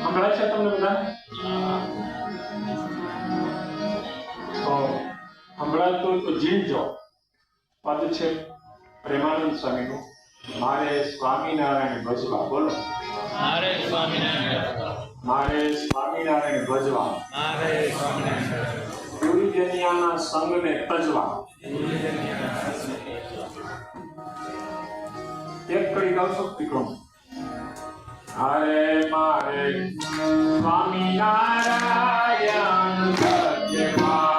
સંભળાય છે તમને બધા? તો સંભળાતું હોય તો જીવજો. પદ છે પ્રેમાનંદ સ્વામીનું, મારે સ્વામિનારાયણ ભજવા. બોલો, મારે સ્વામિનારાયણ ભજવા, ગુરુજનિયાના સંગને તજવા. એક કડી ગાવ છો ત્રિકોણ. હરે મારે સ્વામિનારાયણ ભજવા.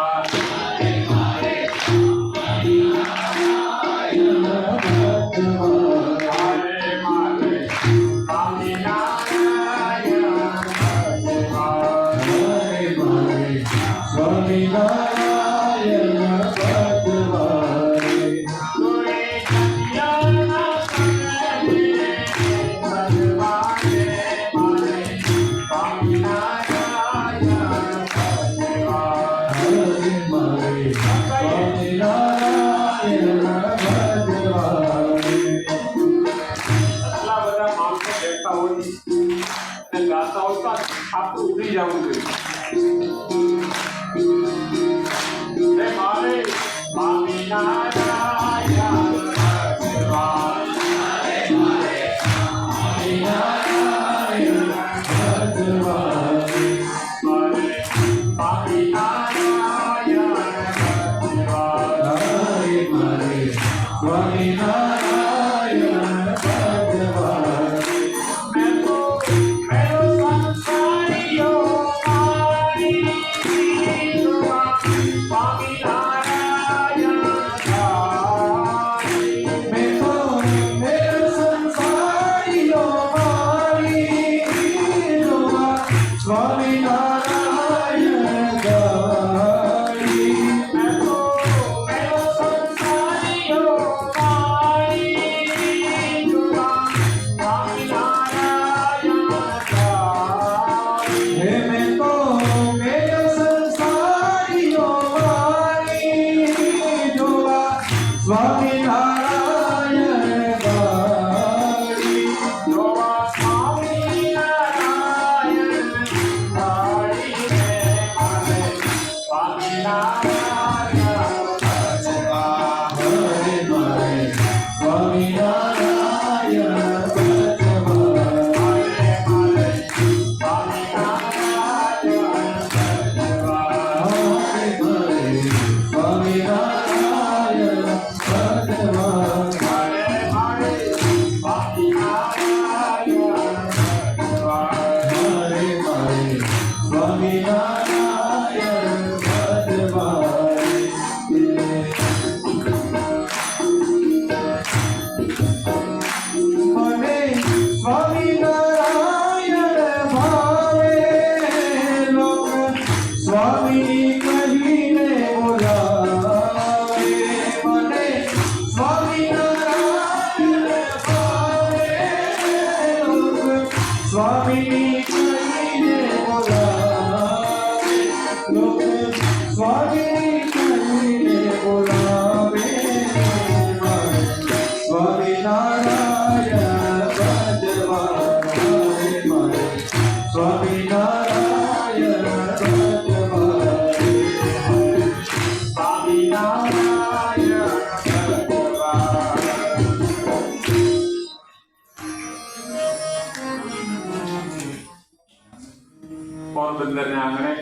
પોરબંદરના આંગણે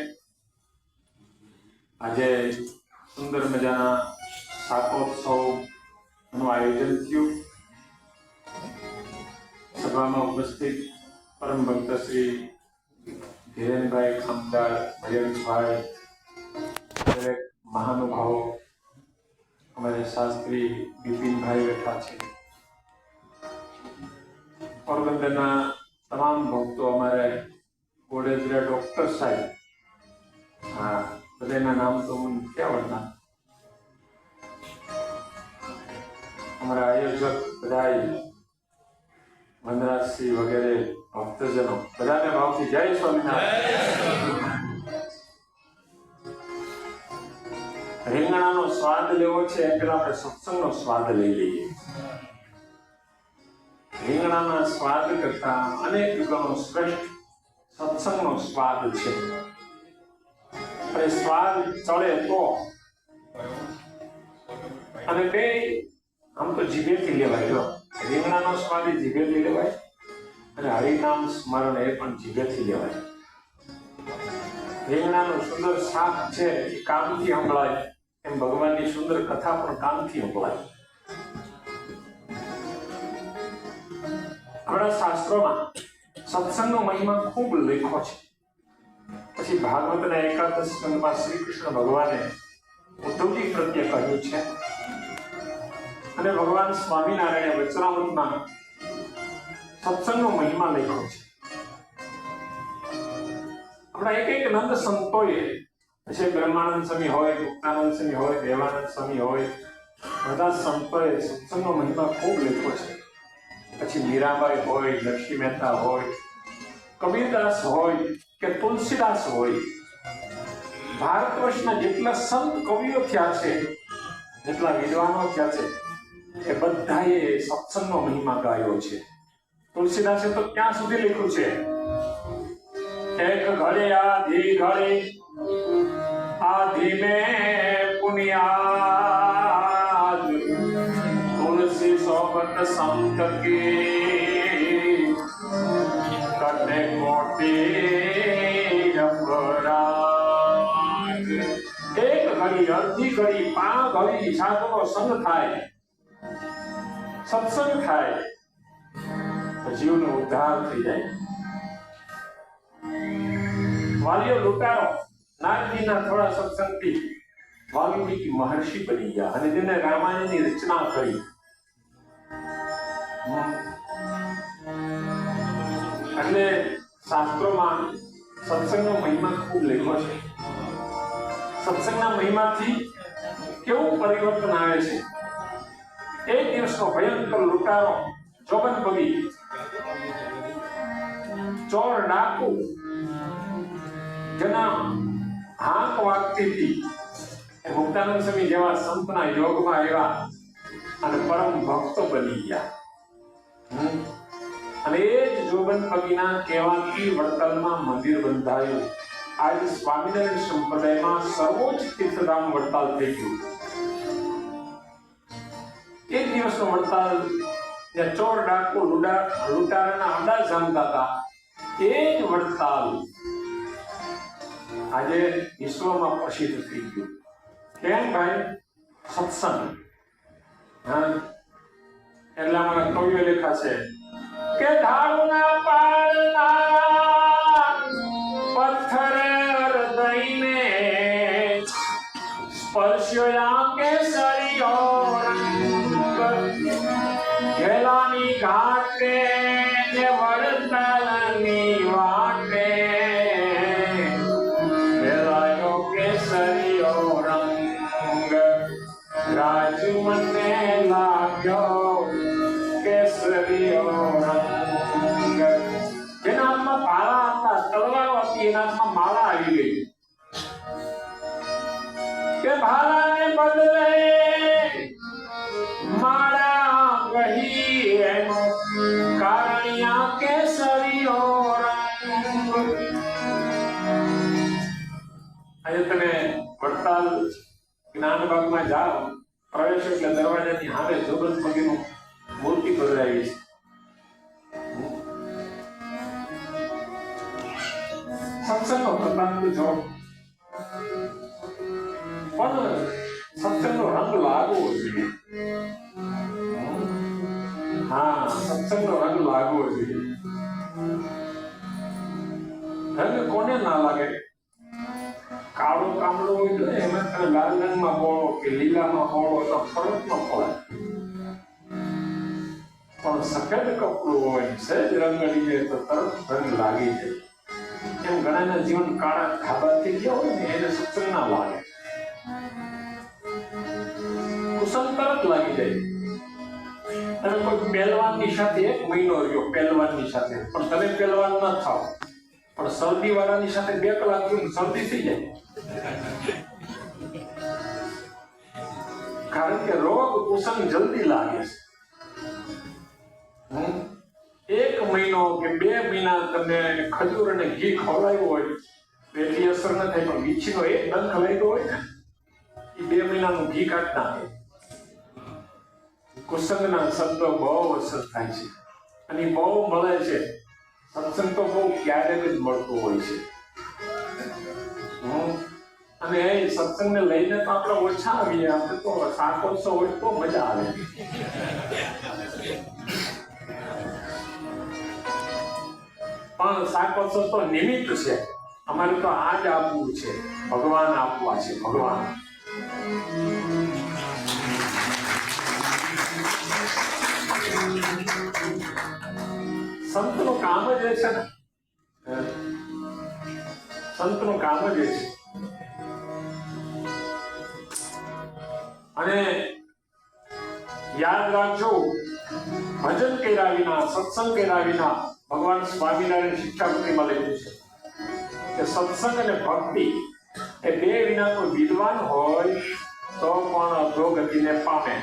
આજે સુંદર મજાના શાકોત્સવનું આયોજન થયું. સભામાં ઉપસ્થિત પરમ ભક્ત શ્રી ધીરેનભાઈ ખમદાર, મયંકભાઈ, દરેક મહાનુભાવો, અમારે શાસ્ત્રી બિપિનભાઈ બેઠા છે, પોરબંદરના તમામ ભક્તો, અમારે ગોડેદરા ડોક્ટર સાહેબ, હા બધાના નામ તો મને ક્યાં આવડતા, અમારા આયોજક બધા, વનરાજસિંહ વગેરે ભક્તજનો, બધાને ભાવથી જય સ્વામિનારાયણ. રીંગણાનો સ્વાદ લેવો છે એ પેલા આપણે સત્સંગનો સ્વાદ લઈ લઈએ. રીંગણાના સ્વાદ કરતા અનેક ગણો શ્રેષ્ઠ સત્સંગનો સ્વાદ છે. અને સ્વાદ ચડે તો, અને બે આમ તો જીભેથી લેવાય. જો રીંગણાનો સ્વાદ એ જીભેથી લેવાય, અને હરિનામ સ્મરણ એ પણ જીભેથી લેવાય. રીંગણાનું સુંદર શાક છે એ કામથી સંભળાય, એમ ભગવાનની સુંદર કથા પણ કામથી સંભળાય. આપણા શાસ્ત્રોમાં સત્સંગનો મહિમા ખૂબ લખ્યો છે. પછી ભાગવતના એકાદશ સ્કંદમાં શ્રી કૃષ્ણ ભગવાને ઉદ્ધવજી પ્રત્યે કહ્યું છે, અને ભગવાન સ્વામિનારાયણે વચનામૃતમાં સત્સંગનો મહિમા લખ્યો છે. આપણા એક એક નંદ સંતોએ, પછી બ્રહ્માનંદ સ્વામી હોય, મુક્તાનંદ સ્વામી હોય, દેવાનંદ સ્વામી હોય, બધા સંતોએ સત્સંગનો મહિમા ખૂબ લખ્યો છે. પછી મીરાબાઈ હોય, લક્ષ્મી મહેતા હોય, કબીરદાસ હોય કે તુલસીદાસ હોય, ભારત વર્ષના જેટલા સંત કવિઓ થયા છે, જેટલા વિદ્વાનો થયા છે, એ બધાએ સત્સંગનો મહિમા ગાયો છે. તુલસીદાસે તો ક્યાં સુધી લખ્યું છે, એક ઘડે આધી ઘડે આધી में पुनियाद तुलसी सोबत संत के कटे कोटे अपराध. एक घड़ी અડધી ઘડી 5 ઘડી સાધુનો સંગ થાય, સત્સંગ થાય, જીવનો ઉદ્ધાર થઈ જાય. વાલીઓ લૂંટારો નારદજીના થોડા સત્સંગથી વાલ્મીકી મહર્ષિ બની ગયા અને તેને રામાયણની રચના કરી. એટલે શાસ્ત્રોમાં સત્સંગનો મહિમા ખૂબ લખ્યો છે. સત્સંગના મહિમાથી કેવું પરિવર્તન આવે છે. એક દિવસનો ભયંકર લૂંટારો જોબન કવિ, ચોર ડાકુ, જેના હાંક વાગતી હતી, મુક્તાનંદ સ્વામી જેવા સંતના યોગમાં આવ્યા અને પરમ ભક્ત બની ગયા. અને એ જ જોબન કવિના કહેવાથી વડતાલમાં મંદિર બંધાયું. આજે સ્વામિનારાયણ સંપ્રદાયમાં સર્વોચ્ચ તીર્થધામ વડતાલ થઈ ગયું. એક દિવસનો વડતાલ, જ્યાં ચોર ડાકુ લૂંટારાના આડા જામતા હતા, એ જ વડતાલ આજે વિશ્વમાં પ્રસિદ્ધ થઈ ગયું. કેમ ભાઈ? સત્સંગ. હા, એટલે અમારા કવિઓ લેખા છે કે ધારુના પાળના પથ્થર હૃદયને સ્પર્શ્યા કેસરીયો રંગ ઘેલાની ઘાટે ને વડતાલની વાટે ઘેલાયો કેસરીયો રંગ રાજુ મને લાગ્યો કેસરીયો રંગ. જેના હાથમાં ભાલા હતા, તલવારો હતી, એના હાથમાં માળા આવી ગઈ કે ભાલાને બદલે માળા ગહી એનો કારણિયા કેસરીયો રંગ. આજે તમે વડતાલ જ્ઞાનબાગમાં જાઓ, પ્રવેશ એટલે દરવાજાની સામે જોગન પગીનું મૂર્તિ પધરાવી છે. સત્સંગનો પ્રતાપ જો, પણ સત્સંગનો રંગ લાગવો જોઈએ. હા, સત્સંગનો રંગ લાગવો જોઈએ. રંગ કોને ના લાગે? કાળો કામળો હોય તો એમાં તમે લાલ રંગમાં બોળો કે લીલામાં બોળો તો ફરક ન પડે. પણ સફેદ કપડું હોય, સહેજ રંગ અડી જાય તો તરત રંગ લાગી જાય. એમ ઘણાના જીવન કાળા ધાબા થઈ ગયા હોય ને એને સત્સંગ ના લાગે. કુસંગ તરત લાગી જાય. તમે કોઈ પહેલવાનની સાથે 1 મહિનો રહ્યો, પહેલવાનની સાથે, પણ તમે પહેલવાન ન થાવ, પણ શરદી વાળાની સાથે 2 કલાક થયું શરદી થઈ જાય. કારણ કે રોગ કુસંગ જલ્દી લાગે છે. 1 મહિનો કે 2 મહિના તમે ખજૂર અને ઘી ખવડાવ્યું હોય એટલી અસર ન થાય, પણ વીછીનો 1 ડંખ લાગ્યો હોય ને એ 2 મહિનાનું ઘી કાઢી નાખે. કુસંગના શબ્દો બહુ અસર થાય છે અને બહુ મળે છે. સત્સંગ તો બહુ ક્યારેક જ મળતું હોય છે. અને એ સત્સંગને લઈને તો આપણે ઓછા આવીએ. આપણે તો શાકોત્સવ હોય તો મજા આવે. પણ શાકોત્સવ તો નિમિત્ત છે. અમારે તો આ જ આપવું છે, ભગવાન આપવા છે. ભગવાન સંતનું કામ જ છે ને, સંતનું કામ જ છે. અને યાદ રાખજો, ભજન કર્યા વિના, સત્સંગ કર્યા વિના, ભગવાન સ્વામિનારાયણ શિક્ષાપત્રીમાં લખ્યું છે કે સત્સંગ અને ભક્તિ એ 2 વિના કોઈ વિદ્વાન હોય તો પણ અધોગતિને પામે.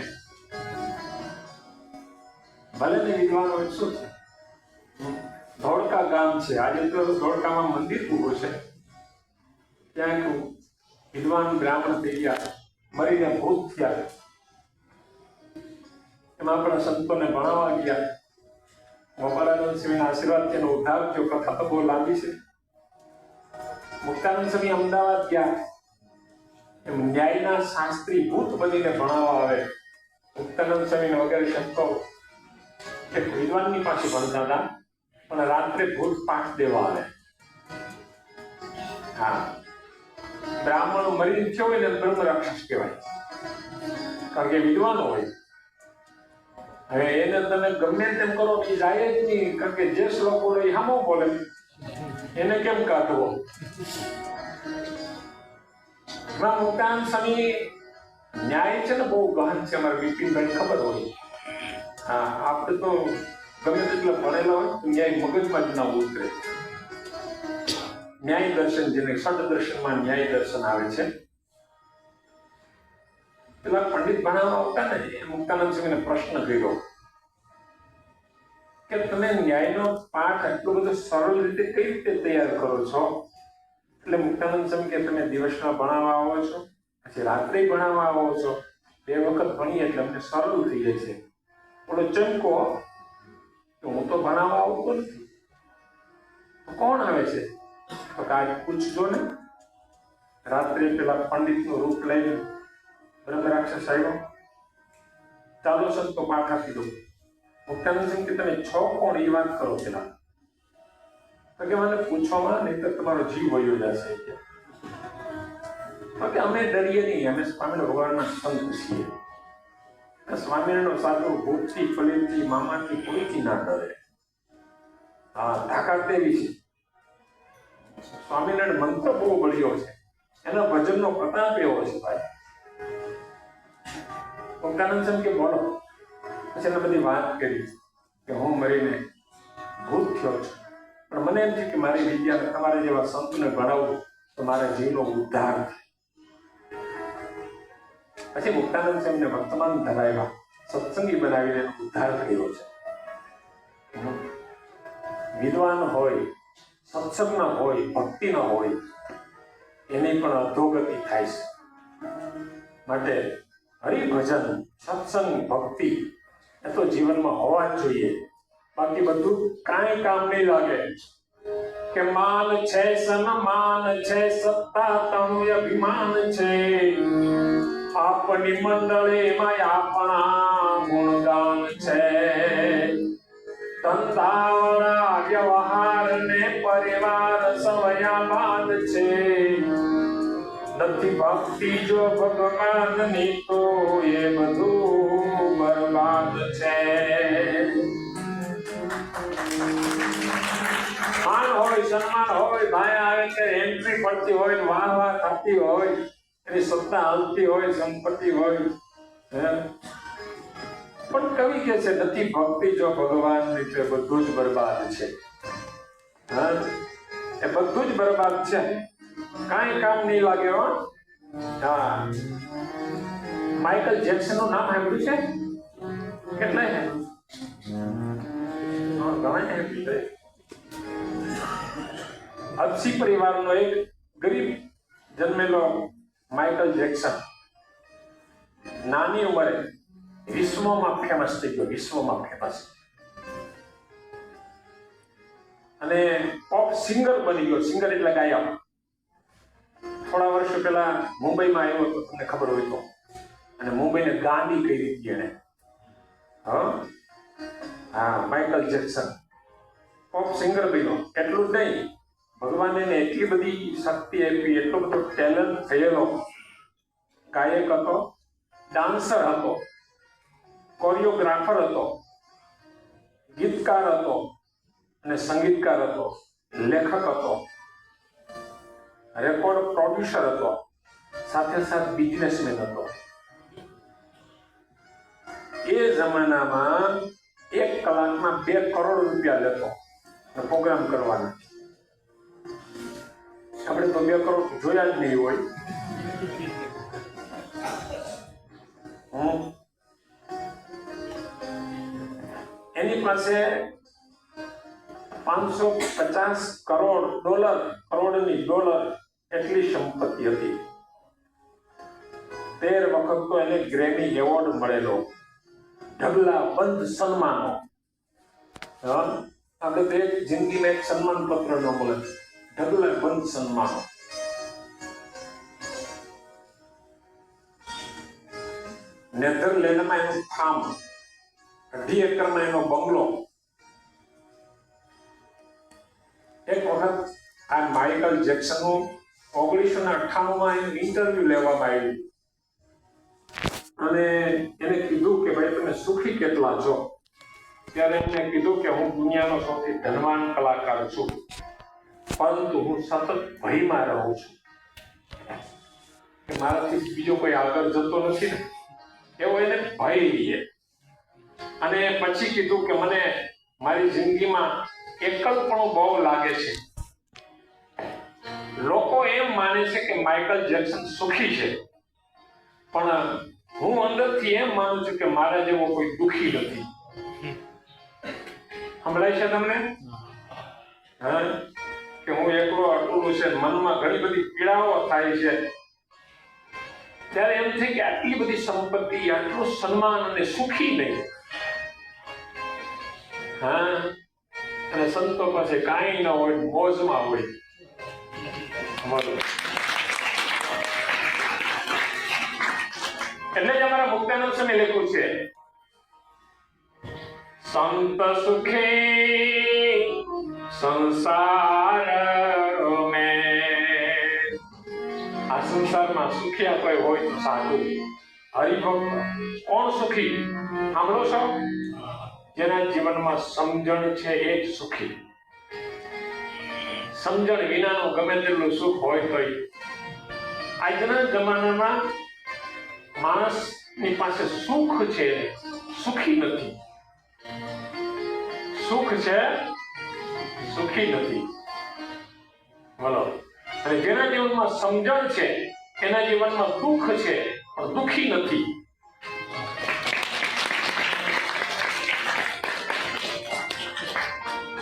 ભલે ને વિદ્વાન હોય. શું છે? ધોળકા ગામ છે, આજે તો ધોળકામાં મંદિર પૂરું છે. ત્યાં એક વિદ્વાન બ્રાહ્મણ થઈ ગયા, મરીને ભૂત થયા. એમાં આપણા સંતોને ભણાવવા ગયા. ગોપાલાનંદ સ્વામીના આશીર્વાદ તેનો ઉદ્ધાર થયો. કથા તો બહુ લાંબી છે. મુક્તાનંદ સ્વામી અમદાવાદ ગયા. એમ ન્યાયના શાસ્ત્રી ભૂત બનીને ભણાવવા આવે. મુક્તાનંદ સ્વામી વગેરે સંતો એક વિદ્વાનની પાસે ભણતા હતા, પણ રાત્રે ભૂત પાઠ દેવા આવે. હા, બ્રાહ્મણ મરી થયો હોય ને બ્રહ્મ રાક્ષસ કહેવાય, કારણ કે વિદ્વાનો હોય. હવે એને તમે ગમે તેમ કરો એ જાય જ નહીં, કારણ કે જે શ્લોક બોલે એ હામો બોલે, એને કેમ કાઢવો? મુક્તાનંદ સ્વામી ન્યાય છે ને બહુ ગહન છે. અમારે બિપિનભાઈ ખબર હોય. હા, આપણે તો ગમે તેટલા ભણેલા હોય ન્યાય મગજમાં જ ના ઉતરે. ન્યાય દર્શન, જેને સદદર્શનમાં ન્યાય દર્શન આવે છે. પેલા પંડિત ભણાવવા આવતા ને એ મુક્તાનંદ સ્વામીને પ્રશ્ન કર્યો કે તમે ન્યાયનો પાઠ આટલો બધો સરળ રીતે કઈ રીતે તૈયાર કરો છો? એટલે મુક્તાનંદ સ્વામી કે તમે દિવસમાં ભણાવવા આવો છો, પછી રાત્રે ભણાવવા આવો છો. 2 વખત ભણીએ એટલે અમને સરળ થઈ જાય છે. થોડો ચમકો તો હું તો ભણાવવા આવતો નથી. તો કોણ આવે છે? તો આજ પૂછજો ને. રાત્રે પેલા પંડિતનું રૂપ લઈને બ્રહ્મ રાક્ષસ આવ્યો. ચાલો સંતો પાઠ આપી દો. મુક્તાનંદ સ્વામી કે તમે છો કોણ એ વાત કરો પેલા. તો કે મને પૂછવામાં નહીં તો તમારો જીવ વયો જશે. તો કે અમે ડરીએ નહીં, અમે સ્વામિનારાયણ ભગવાનના સંત છીએ. સ્વામિનારાયણનો સાધુ ભૂતથી, ફલીથી, મામાથી કોઈથી ના ડરે. હા, તાકાત એવી છે. સ્વામિનારાયણ મંત્ર બહુ બળ્યો છે, એના ભજનનો પ્રતાપ એવો છે ભાઈ. મુક્તાનંદ સ્વામી કે બોલો. પછી એને બધી વાત કરી કે હું મરીને ભૂત થયો છું, પણ મને એમ છે કે મારી વિદ્યા તમારે જેવા સંતને ભણાવું તો મારા જીવનો ઉદ્ધાર થાય. પછી મુક્તાનંદ સ્વામીને વર્તમાન ધરાવ્યા, સત્સંગી બનાવીને ઉદ્ધાર કર્યો છે. વિદ્વાન હોય, સત્સંગ ન હોય, ભક્તિ ન હોય, એની પણ અધોગતિ થાય છે. માટે હરિભજન, સત્સંગ, ભક્તિ એ તો જીવનમાં હોવા જ જોઈએ. બાકી બધું કાંઈ કામ નહીં લાગે. કે માન છે, સન્માન છે, સત્તા તણું અભિમાન છે, આપની મંડળીમાં આપણા ગુણગાન છે, ધંધાવાળા વ્યવહાર ને પરિવાર સમયા બાદ છે નથી ભક્તિ જો ભગવાનની તો એ બધું બરબાદ છે માન હોય સન્માન હોય ભાઈ આવે કે એન્ટ્રી પડતી હોય વાહ વાહ થતી હોય એની સત્તા હાલતી હોય સંપત્તિ હોય પણ કવિ કે છે નથી ભક્તિ જો ભગવાનની તો બધું જ બરબાદ છે હા એ બધું જ બરબાદ છે કાંઈ કામ નહીં લાગે હો હા માઇકલ જેક્સન નું નામ સાંભળ્યું છે કેટલાય હે ઘણા હે અક્ષી પરિવારનો એક ગરીબ જન્મેલો માઇકલ જેક્સન નાની ઉંમરે વિશ્વમાં ફેમસ થઈ ગયો વિશ્વમાં ફેમસ અને પોપ સિંગર બની ગયો સિંગર એટલે ગાયક થોડા વર્ષો પહેલા મુંબઈમાં આવ્યો હતો તમને ખબર હોય તો અને મુંબઈને ગાંડી કરી દીધી એને હા માઇકલ જેક્સન પોપ સિંગર બન્યો એટલું જ નહીં ભગવાને એને એટલી બધી શક્તિ આપી એટલો બધો ટેલેન્ટ થયેલો ગાયક હતો ડાન્સર હતો કોરિયોગ્રાફર હતો ગીતકાર હતો અને સંગીતકાર હતો લેખક હતો રેકોર્ડ પ્રોડ્યુસર હતો સાથે સાથે બિઝનેસમેન હતો એ જમાનામાં 1 કલાકમાં 2 કરોડ રૂપિયા લેતો પ્રોગ્રામ કરવાના આપણે તો 2 કરોડ જોયા જ નહીં હોય એની પાસે $550 કરોડની ડોલર એટલી સંપત્તિ હતી 13 વખત તો એને ગ્રેમી એવોર્ડ મળેલો ઢગલા બંધ સન્માનો આપણે તો એક જિંદગીમાં એક સન્માન પત્ર ન મળે ઢગલા બંધ સન્માનો નેધરલેન્ડમાં એનું ફાર્મ 2 એકરમાં એનો બંગલો એક વખત આ માઇકલ જેક્સનનું 1998માં એનું ઇન્ટરવ્યુ લેવામાં આવ્યું અને એને કીધું કે ભાઈ તમે સુખી કેટલા છો ત્યારે એમને કીધું કે હું દુનિયાનો સૌથી ધનવાન કલાકાર છું પરંતુ હું સતત ભયમાં રહું છું કે મારાથી બીજો કોઈ આગળ જતો નથી ને એવો એને ભય લઈએ અને પછી કીધું કે મને મારી જિંદગીમાં એકલપણું બહુ લાગે છે લોકો એમ માને છે કે માઇકલ જેક્સન સુખી છે પણ હું અંદરથી એમ માનું છું કે મારા જેવો કોઈ દુખી નથી સંભળાય છે તમને હા કે હું એકલો અટલું છે મનમાં ઘણી બધી પીડાઓ થાય છે ત્યારે એમ છે કે આટલી બધી સંપત્તિ આટલું સન્માન અને સુખી નહીં હા અને સંતો પાસે કાંઈ ન હોય મોજમાં હોય એટલે જ અમારા મુક્તાનંદ સ્વામી લખ્યું છે સંત સુખે સંસાર મેં આ સંસારમાં સુખિયા કોઈ હોય તો સાધુ હરિભક્ત કોણ સુખી સાંભળો છો જેના જીવનમાં સમજણ છે એ જ સુખી સમજણ વિનાનું ગમે તેટલું સુખ હોય તો આજના જમાનામાં માણસની પાસે સુખ છે સુખી નથી સુખ છે સુખી નથી બોલો અને જેના જીવનમાં સમજણ છે એના જીવનમાં દુઃખ છે પણ દુઃખી નથી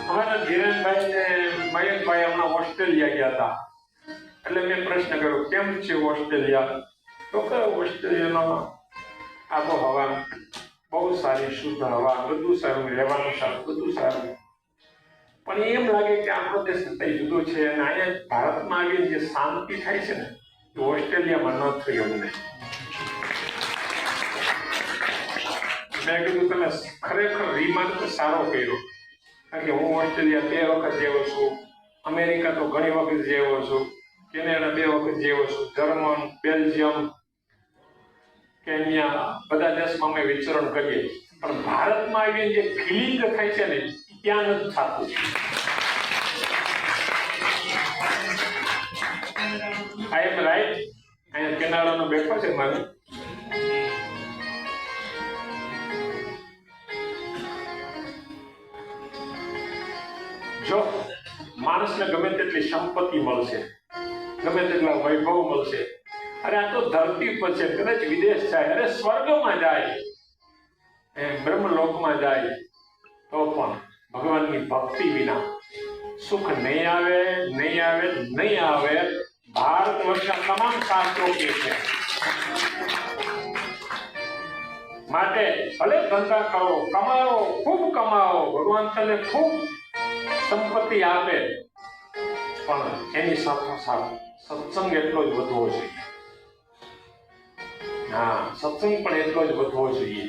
અમારા ધીરેનભાઈ ને મયંકભાઈ હમણાં ઓસ્ટ્રેલિયા ગયા હતા એટલે મેં પ્રશ્ન કર્યો કેમ છે ઓસ્ટ્રેલિયા તો કે ઓસ્ટ્રેલિયાનો આબોહવા બહુ સારી શુદ્ધ હવા બધું સારું રહેવાનું સારું બધું સારું પણ એમ લાગે કે આપણો દેશ કઈ જુદો છે અને અહીંયા ભારતમાં આવીને જે શાંતિ થાય છે ને એ ઓસ્ટ્રેલિયામાં ન થયું અમને મેં કીધું તમે ખરેખર રિમાર્ક સારો કર્યો કારણ કે હું ઓસ્ટ્રેલિયા 2 વખત જેવો છું અમેરિકા તો ઘણી વખત જેવો છું, કેનેડા 2 વખત જેવો છું, જર્મન, બેલ્જિયમ, કેન્યા બધા દેશમાં અમે વિચરણ કરીએ, પણ ભારતમાં આવીને જે ફિલિંગ થાય છે ને ત્યાં નથી થતું. આઈ એમ રાઈટ? અહીંયા કેનાડાનો બેઠો છે મારે. જો માણસને ગમે તેટલી સંપત્તિ મળશે, ગમે તેટલા વૈભવ મળશે, અરે આ તો ધરતી પર છે, કદાચ વિદેશ જાય, અરે સ્વર્ગમાં જાય, બ્રહ્મલોકમાં જાય, તો પણ ભગવાનની ભક્તિ વિના સુખ નહીં આવે, નહીં આવે, નહીં આવે. ભારત વર્ષના તમામ શાસ્ત્રો કહે છે. માટે ભલે ધંધા કરો, કમાઓ, ખૂબ કમાઓ, ભગવાન તને ખૂબ સંપત્તિ આપે, પણ એની સાથોસાથ સત્સંગ એટલો જ વધવો જોઈએ. હા, સત્સંગ પણ એટલો જ વધવો જોઈએ.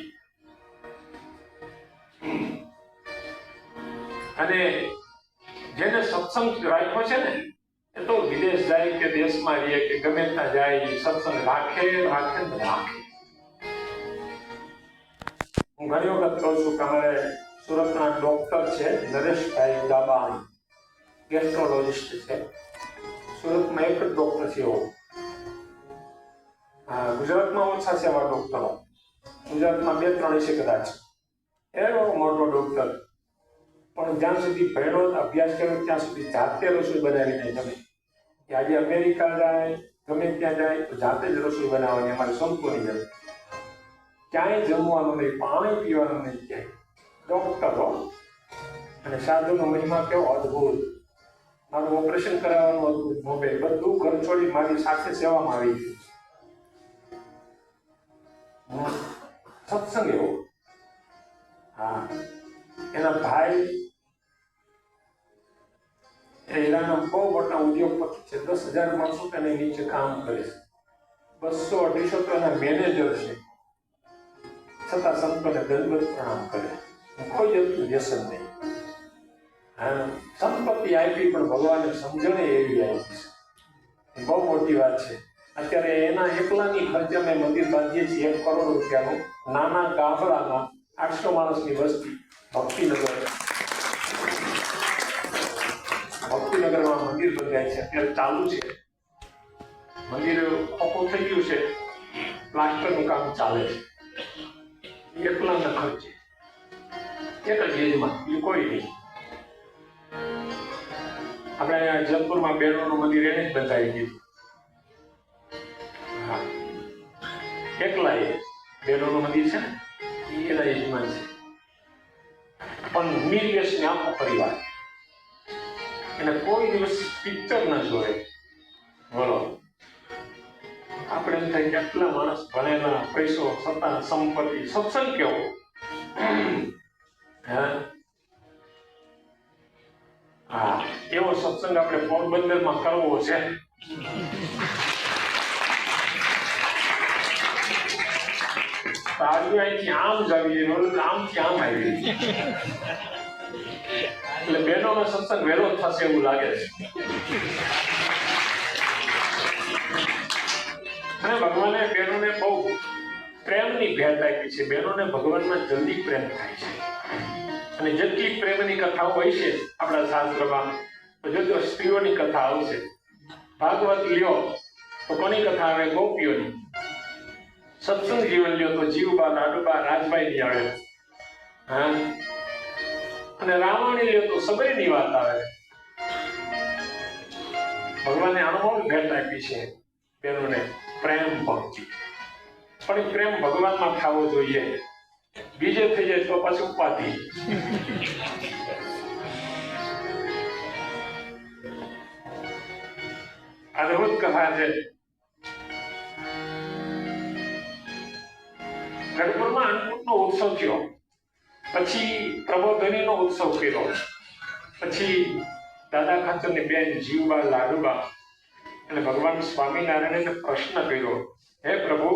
અને જેને સત્સંગ રાખ્યો છે ને, એ તો વિદેશ જાય કે દેશમાં રહીએ કે ગમે ત્યાં જાય, સત્સંગ રાખે રાખે ને રાખે. હું ઘણી વખત કહું છું કે અમારે સુરતના ડોક્ટર છે નરેશભાઈ દાબાણી, ગેસ્ટ્રોલોજિસ્ટ છે. સુરતમાં એક જ ડોક્ટર છે એવો. ગુજરાતમાં ઓછા છે એવા ડોક્ટરો, ગુજરાતમાં 2-3 છે કદાચ. એવો મોટો ડોક્ટર, પણ જ્યાં સુધી ભણ્યો અભ્યાસ કર્યો ત્યાં સુધી જાતે રસોઈ બનાવીને જમે. આજે અમેરિકા જાય, ગમે ત્યાં જાય તો જાતે જ રસોઈ બનાવવાની અમારે સંતોની જરૂર. ક્યાંય જમવાનું નહીં, પાણી પીવાનું નહીં, ક્યાંય. ડોક્ટરો અને સાધુનો મહિમા કેવો અદભુત. મારું ઓપરેશન કરાવવાનું હતું બોમ્બે, બધું ઘર છોડી મારી સાથે સેવામાં આવી ગયું. સત્સંગ એવો. હા, એના ભાઈ એ હીરાના બહુ મોટા ઉદ્યોગપતિ છે. 10,000 માણસો તેની નીચે કામ કરે છે. 200-250 તો એના મેનેજર છે. છતાં સંતોને દંડવત પ્રણામ કરે, કોઈ જાતનું વ્યસન નહીં. હા, સંપત્તિ આપી પણ ભગવાને સમજણે એવી આપી છે. બહુ મોટી વાત છે. અત્યારે એના એકલાની ખર્ચે અમે મંદિર બાંધીએ છીએ 1 કરોડ રૂપિયાનું. નાના ગામડામાં 800 માણસની વસ્તી, ભક્તિનગરમાં મંદિર બંધાય છે. અત્યારે ચાલુ છે. મંદિર ખોખું થઈ ગયું છે, પ્લાસ્ટરનું કામ ચાલે છે. એકલાના ખર્ચે, એક જ એજમાં, બીજું કોઈ નહીં. આપણે અહીંયા જયપુરમાં બહેનોનું મંદિર એને જ બંધાવી દીધું. હા, એકલા એ બહેનોનું મંદિર છે ને, એના યજમાન છે. પણ નિર્વ્યસની આખો પરિવાર, એને કોઈ દિવસ પિક્ચર ન જોવે. બોલો, આપણે એમ થાય કે આટલા માણસ ભણેલા, પૈસો, સત્તા, સંપત્તિ, સત્સંગ કેવો. હા, એવો સત્સંગ આપણે પોરબંદરમાં કરવો છે. અહીંથી આમ જ આવી, આમથી આમ આવી. એટલે બહેનોનો સત્સંગ વહેલો થશે એવું લાગે છે. અને ભગવાને બહેનોને બહુ પ્રેમની ભેટ આપી છે. બહેનોને ભગવાનમાં જલ્દી પ્રેમ થાય છે. અને જેટલી પ્રેમની કથાઓ હોય છે આપણા શાસ્ત્રમાં, તો જો સ્ત્રીઓની કથા આવશે. ભાગવત લ્યો તો કોની કથા આવે? ગોપીઓની. સત્સંગ જીવન લ્યો તો જીવબા, લાડુબા, રાજભાઈની આવે. હા, અને રામાયણ લ્યો તો સબરીની વાત આવે. ભગવાને અનુભવ ભેટ આપી છે બહેનોને, પ્રેમ ભક્તિ. પણ એ પ્રેમ ભગવાનમાં થવો જોઈએ. બીજે થઈ જાય તો પાછી ઉપાધિ. અદભુત કથા છે. ગઢપુરમાં અન્નકૂટનો ઉત્સવ થયો, પછી પ્રબોધનીનો ઉત્સવ કર્યો, પછી દાદા ખાચરની બેન જીવબા, લાડુબા અને ભગવાન સ્વામિનારાયણને પ્રશ્ન કર્યો, હે પ્રભુ,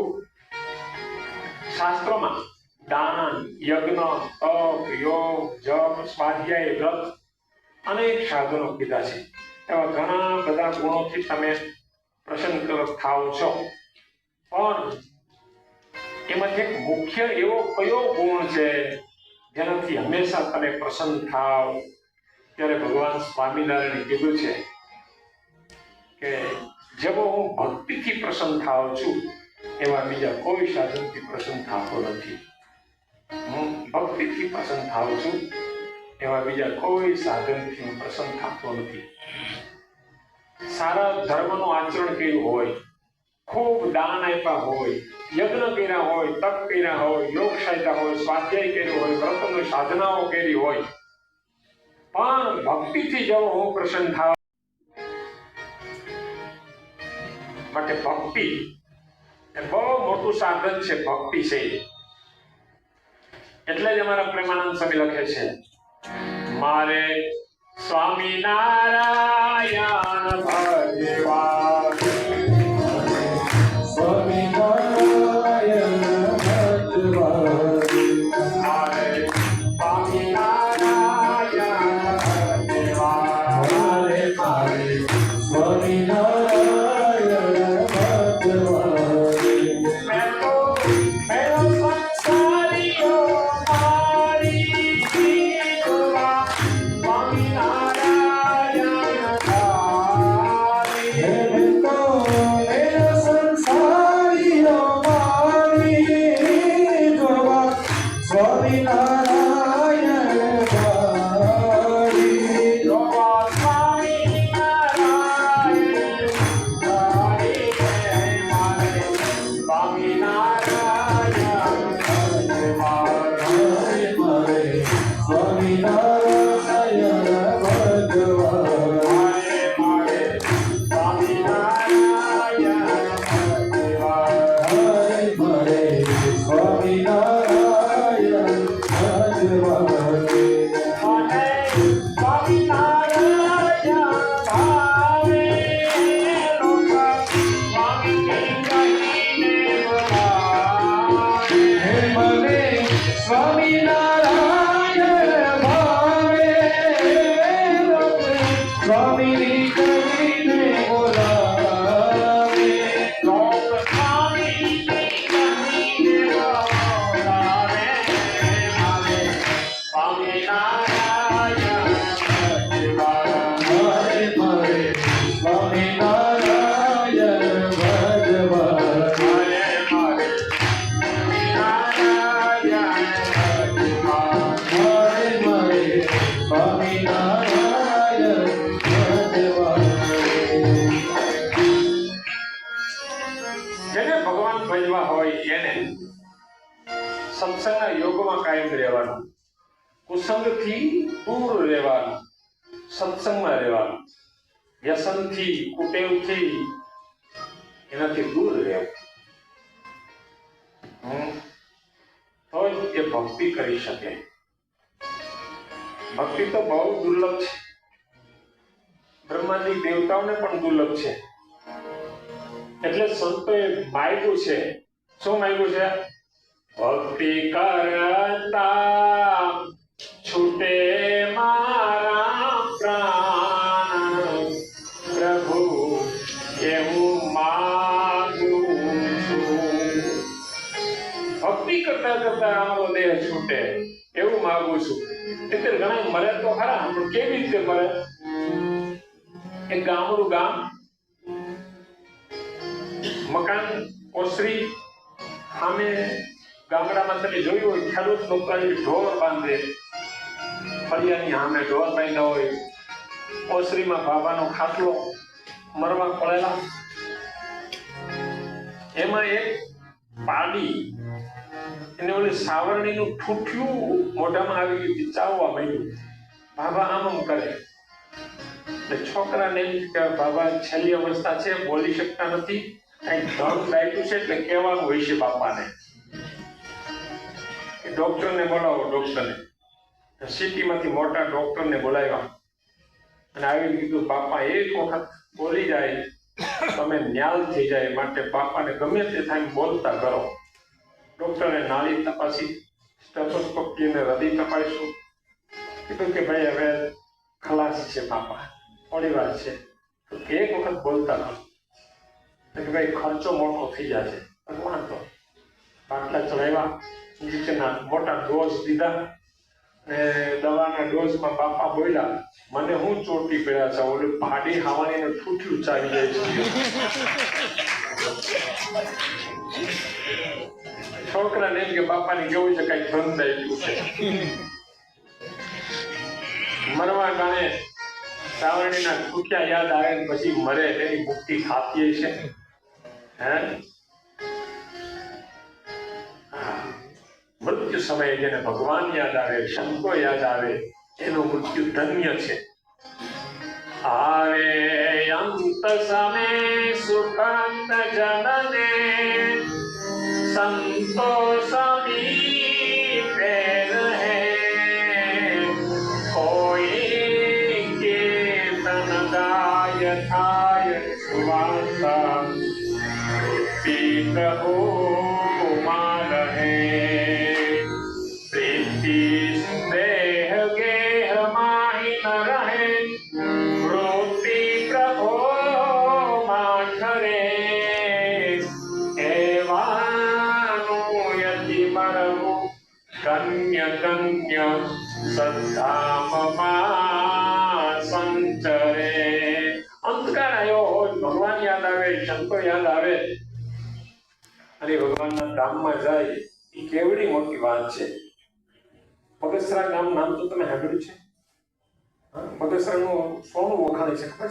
શાસ્ત્રોમાં દાન, યજ્ઞ, તપ, યોગ, જપ, સ્વાધ્યાય, વ્રત અનેક સાધનો કીધા છે. એવા ઘણા બધા ગુણોથી તમે પ્રસન્ન થાવ છો, પણ એમાંથી એક મુખ્ય એવો કયો ગુણ છે જેનાથી હંમેશા તમે પ્રસન્ન થાવ? ત્યારે ભગવાન સ્વામિનારાયણે કીધું છે કે જેવો હું ભક્તિથી પ્રસન્ન થાવ છું એવા બીજા કોઈ સાધનથી પ્રસન્ન થતો નથી. હું ભક્તિથી પ્રસન્ન થાવ છું એવા બીજા કોઈ સાધનથી હું પ્રસન્ન થતો નથી. સારા ધર્મનું આચરણ કર્યું હોય, ખૂબ દાન આપ્યા હોય, યજ્ઞ કર્યા હોય, તપ કર્યા હોય, યોગ સાધ્યા હોય, સ્વાધ્યાય કર્યો હોય, વ્રતની સાધનાઓ કરી હોય, પણ ભક્તિથી જેવો હું પ્રસન્ન થાવ માટે ભક્તિ એ બહુ મોટું સાધન છે. ભક્તિ છે એટલે જ અમારા પ્રેમાનંદ સ્વામી લખે છે, મારે સ્વામિનારાયણ ભજવા, સ્વામિનારાયણ ભજવા, મારે સ્વામિનારાયણ ભજવા, મારે સ્વામિનારાયણ ભજવા. મેં તો મેરો સંસારીઓ મારી જીવવા, સ્વામિનારાયણ ધારી. મેં તો મેરો સંસારીઓ મારી જોવા, સ્વામિનારાયણ ધારી. જોવા સ્વામિનારાયણ ધારી. મારે સ્વામિનારાયણ ભજવા, મારે સ્વામિનારાયણ ભજવા. મારે સ્વામિનારાયણ ભજવા. મારે સ્વામિનારાયણ ભજવા. મને સ્વામિનારાયણ ભાવે, લોક સ્વામી કહીને બોલાવે. હે મને સ્વામિનારાયણ ભાવે, સ્વામીની કહીને બોલાવે. લોક સ્વામી કહીને બોલાવે. મારે સ્વામિનારાયણ ભજવા. મારે સ્વામિનારાયણ ભજવા. મારે સ્વામિનારાયણ ભજવા. સ્વામિનારાયણ ભજવા. જેને ભગવાન ભજવા હોય એને સત્સંગના યોગમાં કાયમ રહેવાનું, કુસંગથી દૂર રહેવાનું, સત્સંગમાં રહેવાનું, વ્યસનથી, કુટેવથી એનાથી દૂર રહેવું. તો જ એ ભક્તિ કરી શકે. ભક્તિ તો બહુ દુર્લભ છે, બ્રહ્માંડી દેવતાઓને પણ દુર્લભ છે. એટલે સંતોએ માગ્યું છે. શું માગ્યું છે? ભક્તિ કરતા છૂટે મારા પ્રાણ, પ્રભુ એવું માગું છું. ભક્તિ કરતા કરતા આમરો દેહ છૂટે એવું માગું છું. એટલે ઘણા મરે તો ખરા, પણ કેવી રીતે મરે? એક ગામડું ગામ, મકાન ઓસરી, સામે ગામડામાં તમે જોયું હોય ખેડૂત લોકો ઢોર બાંધે, ફળિયાની સામે ઢોર બાંધ્યા હોય, ઓસરીમાં બાબાનો ખાટલો, મરવા પડેલા, એમાં એક પાડી એને ઓલી સાવરણીનું ઠૂઠિયું મોઢામાં આવી ગયું, ચાવવા માંડ્યું. બાબા આમ આમ કરે એટલે છોકરાને એમ કે બાબા છેલ્લી અવસ્થા છે, બોલી શકતા નથી, કઈ ધન લાગ્યું છે એટલે કહેવાનું હોય છે બાપાને. ડોક્ટરને બોલાવો. ડોક્ટરને સિટીમાંથી મોટા ડોક્ટરને બોલાવ્યા અને આવી કીધું બાપા એક વખત બોલી જાય તમે ન્યાલ થઈ જાય, માટે બાપાને ગમે તે થાય બોલતા કરો. ડોક્ટરે નાળી તપાસી, સ્ટેથોસ્કોપ ને હૃદય તપાસ્યું, કીધું કે ભાઈ હવે ખલાસ છે બાપા, થોડી વાર છે તો એક વખત બોલતા હતા કે ભાઈ ખર્ચો મોટો થઈ જાય છે. ભગવાન તો બાટલા ચડાવ્યા, નીચેના મોટા ડોઝ દીધા ને દવાના ડોઝમાં બાપા બોલ્યા, મને હું ચોટી પડ્યા છે, ઓલું પાડી ખાવાની ને ઠૂઠું ચાલી જાય છે. છોકરાને એમ કે બાપાની કેવું છે, કઈ ધંધાઈ ગયું છે. મરવા ગાણે સાવરણીના ઠૂઠિયા યાદ આવે ને પછી મરે તેની મુક્તિ થાતી છે. હે મૃત્યુ સમયે જેને ભગવાન યાદ આવે, સંતો યાદ આવે, એનું મૃત્યુ ધન્ય છે. આવે અંત સમે સુખંત જનને સંતો સમીપે રહે, કોઈ કીર્તન ગાય થાય સુવાસા પ્રભુ માં રહે. કન્ય કન્ય સદ્ધામમાં સંચરે. અંતકાળ આવ્યો હોય, ભગવાન યાદ આવે, સંતો યાદ આવે અને ભગવાનના ધામમાં જાય, એ કેવડી મોટી વાત છે. બગસરા ગામ નામ તો તમે સાંભળ્યું છે? બગસરાનું સોનું વખાણે છે, ખબર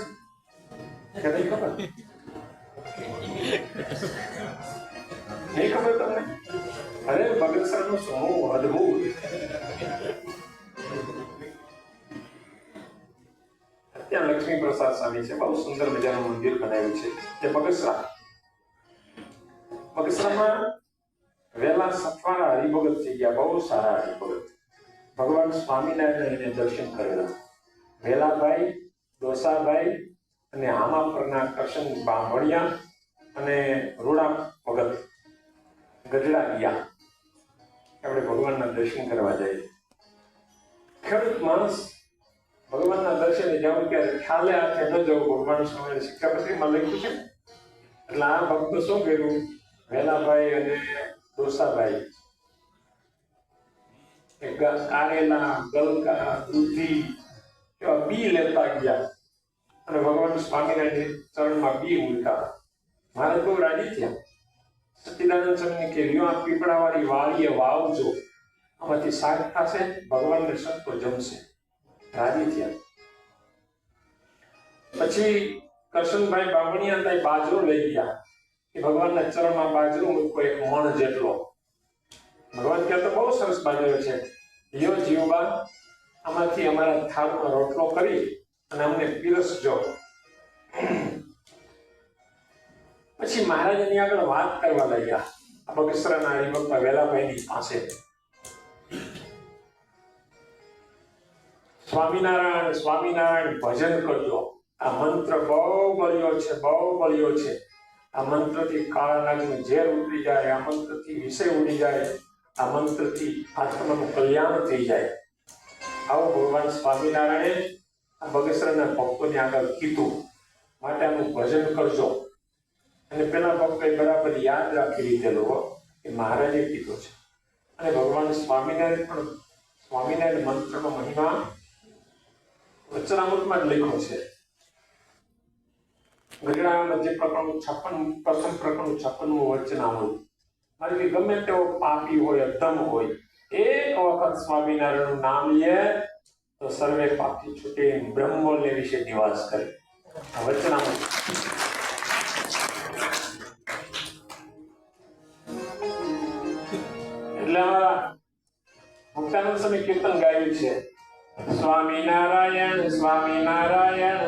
છે કે નહીં? ખબર નહીં? ખબર તમને? અરે બગસરાનું સોનું અદભુત. ત્યાં લક્ષ્મી પ્રસાદ સ્વામી છે, બહુ સુંદર મજાનું મંદિર બનાવ્યું છે તે બગસરા. બગસરામાં વેલા સતવારા હરિભગત થઈ ગયા, બહુ સારા હરિભગત. ભગવાન સ્વામિનારાયણ દર્શન કરેલા. વેલાભાઈ, દોસાભાઈ અને આમા પરના કરશન બામણિયા અને રૂડા ભગત ગઢડા ગયા. આપણે ભગવાનના દર્શન કરવા જઈએ. ખેડૂત માણસ ભગવાનના દર્શને જવું ત્યારે ખ્યાલે હાથે ન જવું, ભગવાન સ્વામી શિક્ષાપત્રીમાં લખ્યું છે. એટલે આ ભક્તો શું કર્યું, વેલાભાઈ અને દોસાભાઈ કારેલા, ગલકા, દૂધી એવા બી લેતા ગયા અને ભગવાન સ્વામિનારાયણ ચરણમાં બી મૂક્યા. મારે બહુ રાજી થયા. સચ્ચિદાનંદ સ્વામીને કે લ્યો આ પીપળાવાળી વાડીએ વાવજો, આમાંથી શાક થશે, ભગવાનને સંતો જમશે. રાજી થયા. પછી કરશનભાઈ બામણિયા ત્યાં બાજરો લઈ ગયા કે ભગવાનના ચરણમાં બાજરો મૂકો, એક મણ જેટલો. ભગવાન કહેતો બહુ સરસ બાજરો છે, લ્યો જીવબા, આમાંથી અમારા થાળમાં રોટલો કરી અને અમને પીરસજો. પછી મહારાજ એની આગળ વાત કરવા લાગ્યા આ બગસરાના હરિભક્ત વેલાભાઈની પાસે. સ્વામિનારાયણ સ્વામિનારાયણ ભજન કરજો, આ મંત્ર બહુ બળ્યો છે, બહુ બળ્યો છે. આ મંત્રથી કાળા નાગનું ઝેર ઉતરી જાય, આ મંત્રથી વિષય ઉડી જાય, આ મંત્રથી આત્માનું કલ્યાણ થઈ જાય. આવું ભગવાન સ્વામિનારાયણે આ બગસરાના ભક્તોને આગળ કીધું. માટે આનું ભજન કરજો. અને પેલા ભક્તોએ બરાબર યાદ રાખી લીધેલું કે મહારાજે કીધું છે. અને ભગવાન સ્વામિનારાયણ પણ સ્વામિનારાયણ મંત્રનો મહિમા વચનામૃતમાં જ લખ્યો છે. ગઢડામાં જે પ્રકરણનું 56 પ્રથમ પ્રકરણનું 56મું વચનામૃત. મારે કે ગમે તેવો પાપી હોય, અધમ હોય, એક વખત સ્વામિનારાયણનું નામ લે તો સર્વે પાપી છૂટે, બ્રહ્મોલ્ય વિશે નિવાસ કરે. આ વચનામૃત. એટલે અમારા મુક્તાનંદ સ્વામી કીર્તન ગાયું છે, સ્વામિનારાયણ સ્વામિનારાયણ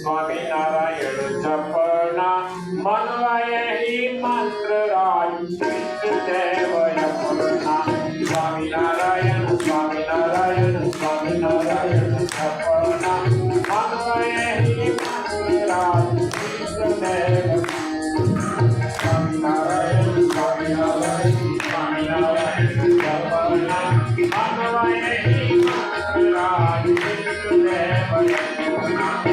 સ્વામિનારાયણ જપના મનવાય હિ મંત્ર રાજ દેવય પૂર્ણા. સ્વામિનારાયણ સ્વામિનારાયણ સ્વામિનારાયણ જપના મનવાય હિ મંત્ર રાજ દેવ. સ્વામિનારાયણ સ્વામિનારાયણ સ્વામિનારાયણ જપના મનવાય હિ મંત્ર રાજ દેવય પૂર્ણા.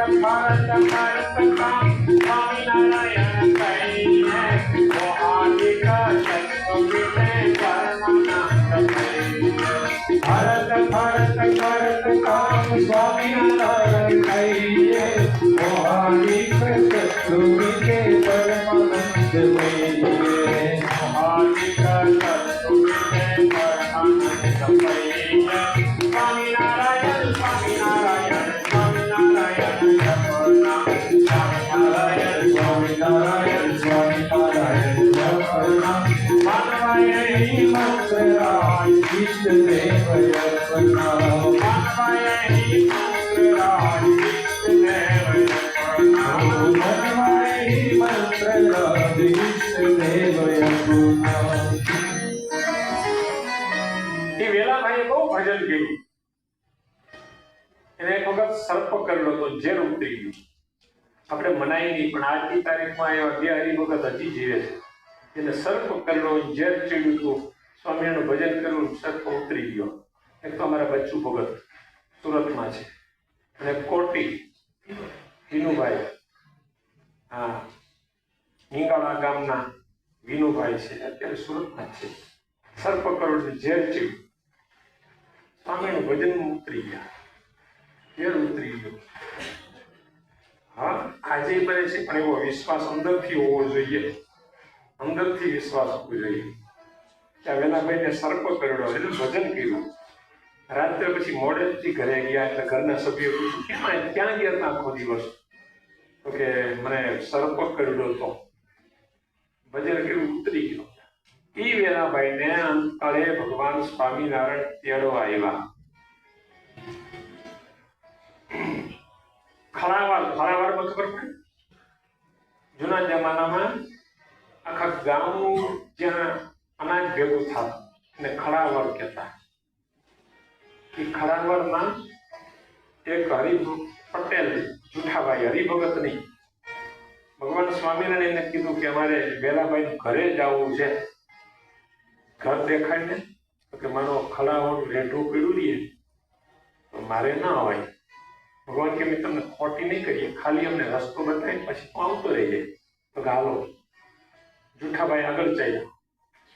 ભારત ભારત કામ સ્વામિનારાયણ કહીએ મોહાલિક સત્સંગીતે પરમાનંદ કહીએ ભારત ભારત ભારત કામ સ્વામિનારાયણ કહીએ મોહાલિક સત્સંગીતે પરમાનંદ કહીએ મોહાલિક સત્સંગીતે પરમાનંદ કહીએ સ્વામિનારાયણ સ્વામિનારાયણ સ્વામિનારાયણ જપના સ્વામિનારાયણ સ્વામિનારાયણ સ્વામિનારાયણ જપના માનવાય મંત્રાય ઈષ્ટદેવ યજ્ઞા માનવાય મંત્રાય ઈષ્ટદેવ યજ્ઞા મનવાય મંત્ર ઈષ્ટદેવ યજ્ઞા એ વેલાભાઈએ બહુ ભજન કર્યું. એને એક વખત સર્પ કરેલો તો ઝેર ઉતરી ગયું. આપણે મનાઈ નહીં, પણ આજની તારીખમાં એવા બે હરિભગત હજી જીવે છે. એને સર્પ કરેલો ઝેર ચડ્યું હતું. સ્વામિનારાયણનું ભજન કર્યું, સર્પ ઉતરી ગયો. એક તો અમારા બચ્ચુ ભગત સુરતમાં છે, અને કોટી વિનુભાઈ, હા, હિંગાળા ગામના વિનુભાઈ છે, અત્યારે સુરતમાં જ છે. સર્પ કરેલો ઝેર ચડ્યું. સ્વામીનું ભજન ઉતરી ગયા, ઝેર ઉતરી ગયો. હા, આજે બને છે, પણ એવો વિશ્વાસ અંદરથી હોવો જોઈએ. અંદરથી વિશ્વાસ હોવો જોઈએ. ત્યાં વેલાભાઈને સર્પ કરેલો એટલે ભજન કર્યું. રાત્રે પછી મોડેથી ઘરે ગયા એટલે ઘરના સભ્યો પૂછ્યું ક્યાં ગયા હતા આખો દિવસ? તો કે મને સર્પ કરેલો હતો. ભજન કર્યું, ઉતરી ગયો. એ વેલાભાઈને અંતકાળે ભગવાન સ્વામિનારાયણ તેડવા આવ્યા. ખળાવારમાં ખબર પડે? જૂના જમાનામાં આખા ગામનું જ્યાં અનાજ ભેગું થતું એને ખળાવર કહેતા. એ ખળાવરમાં એક પટેલ જુઠાભાઈ, હરિભગત નહીં, ભગવાન સ્વામિનારાયણ એને કીધું કે અમારે વેલાભાઈ ઘરે જવું છે. ઘર દેખાય ને તો કે મારો ખળાવર રેઢું પીડું રહીએ તો મારે ના અવાય. ભગવાન કે મેં તમને ખોટી નહીં કરીએ, ખાલી અમને રસ્તો બતાવી પછી હું આવતો રહીએ. તો કે હાલો. જુઠાભાઈ આગળ ચાલ્યા.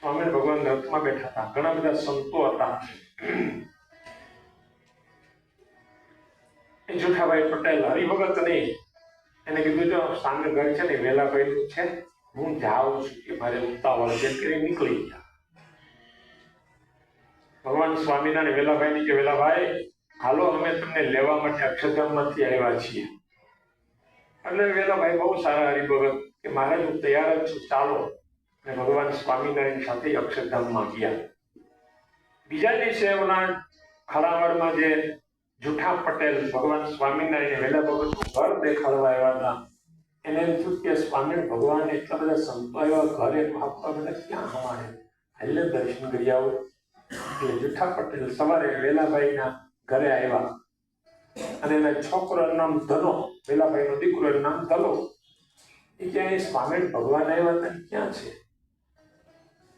સ્વામિનારાયણ ભગવાન રથમાં બેઠા હતા, ઘણા બધા સંતો હતા. એ જુઠાભાઈ પટેલ હરિભગત નહીં, એને કીધું જો સામે ઘર છે ને વેલાભાઈ નું છે, હું જાઉં છું કે મારે ઉતાવળ છે, કરી નીકળી ગયા. ભગવાન સ્વામિનારાયણ વેલાભાઈ ની કે વેલાભાઈ હાલો, અમે તમને લેવા માટે અક્ષરધામમાંથી આવ્યા છીએ. એટલે વેલાભાઈ બહુ સારા હરિભગત કે મારે હું તૈયાર જ છું, ચાલો. અને ભગવાન સ્વામિનારાયણ સાથે અક્ષરધામમાં ગયા. બીજા દિવસે ઓના ખળાવડમાં જે જુઠા પટેલ ભગવાન સ્વામિનારાયણ વેલા ભગતનું ઘર દેખાડવા આવ્યા હતા, એને એમ થયું કે સ્વામિનારાયણ ભગવાન એટલા બધા સંતો આવ્યા, ઘરે આપવા બધા ક્યાં હમારે, એટલે દર્શન કરી આવો. એટલે જુઠા પટેલ સવારે વેલાભાઈના ઘરે આવ્યા, અને એના છોકરાનું નામ ધનો, વેલાભાઈનો દીકરો એનું નામ ધલો. એ ક્યાં સ્વામિનારાયણ ભગવાન આવ્યા હતા, ક્યાં છે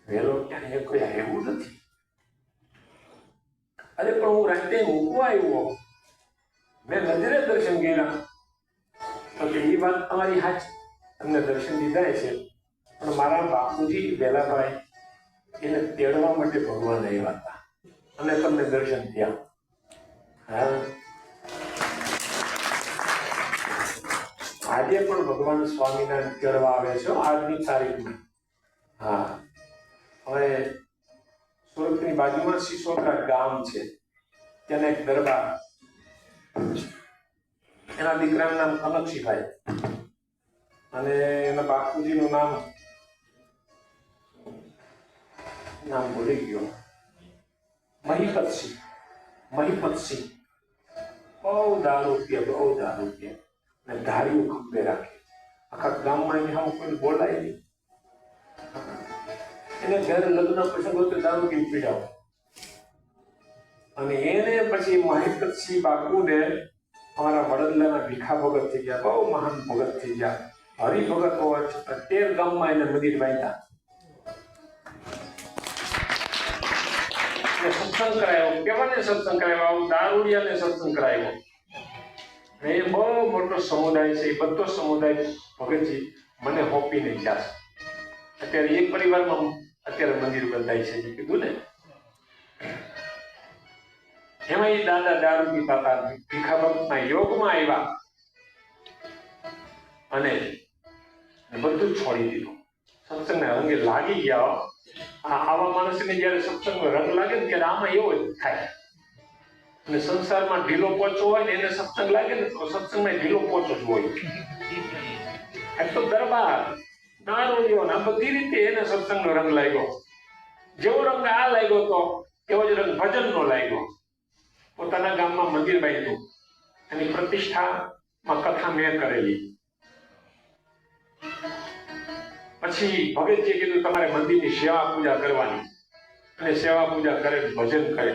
વેલો? ક્યાં એ કોઈ આવ્યું નથી. અરે પણ હું રાતે મૂકવા આવ્યો, મેં નજરે દર્શન કર્યા. તો કે એ વાત તમારી સાચી, તમને દર્શન દીધા છે, પણ મારા બાપુજી વેલાભાઈ એને તેડવા માટે ભગવાન આવ્યા હતા અને તમને દર્શન થયા. હા, આજે પણ ભગવાન સ્વામિનારાયણ તેડવા આવે છે આજની તારીખમાં. હા, હવે સુરતની બાજુમાં સિસોદરા ગામ છે, ત્યાં એક દરબાર, એના દીકરાનું નામ કનકસિંહભાઈ અને એના બાપુજીનું નામ ભૂલી ગયો, મહિપતસિંહ. બહુ દારૂ પીએ, અને ધાર્યું ખંભે રાખે. આખા ગામમાં અહીંયા કોઈ બોલાય નહીં. એને જ્યારે લગ્ન પ્રસંગ હોય તો દારૂ પી પીડાવ. અને એને પછી મહિપતસિંહ બાપુને અમારા વડોદરાના ભીખા ભગત થઈ ગયા, બહુ મહાન ભગત થઈ ગયા, હરિભગત હોવા છતાં 13 ગામમાં એને મંદિર બાંધ્યા. સત્સંગ કરાયો, કેવાને સત્સંગ કરાયો, દારૂડિયાને સત્સંગ કરાયો. એ બહુ મોટો સમુદાય છે. એ બધો સમુદાય ભગતજી મને હોપીને ગયા છે. અત્યારે એક પરિવારમાં અત્યારે મંદિર બંધાય છે, જે કીધું ને એમાં એ દાદા દારૂ પીતા હતા, ભીખા ભક્તના યોગમાં આવ્યા અને બધું છોડી દીધું. સત્સંગના રંગે લાગી ગયા. આવા માણસને જયારે સત્સંગનો રંગ લાગે ને ત્યારે આમાં એવો જ થાય. અને સંસારમાં ઢીલો પોચો હોય ને એને સત્સંગ લાગે ને તો સત્સંગમાં ઢીલો પોચો જ હોય. આ તો દરબાર નારોડિયો ને બધી રીતે એને સત્સંગનો રંગ લાગ્યો. જેવો રંગ આ લાગ્યો તો એવો જ રંગ ભજનનો લાગ્યો. પોતાના ગામમાં મંદિર બાંધ્યું, એની પ્રતિષ્ઠામાં કથા મેં કરેલી. પછી ભગતજીએ કીધું તમારે મંદિરની સેવા પૂજા કરવાની, અને સેવા પૂજા કરે, ભજન કરે.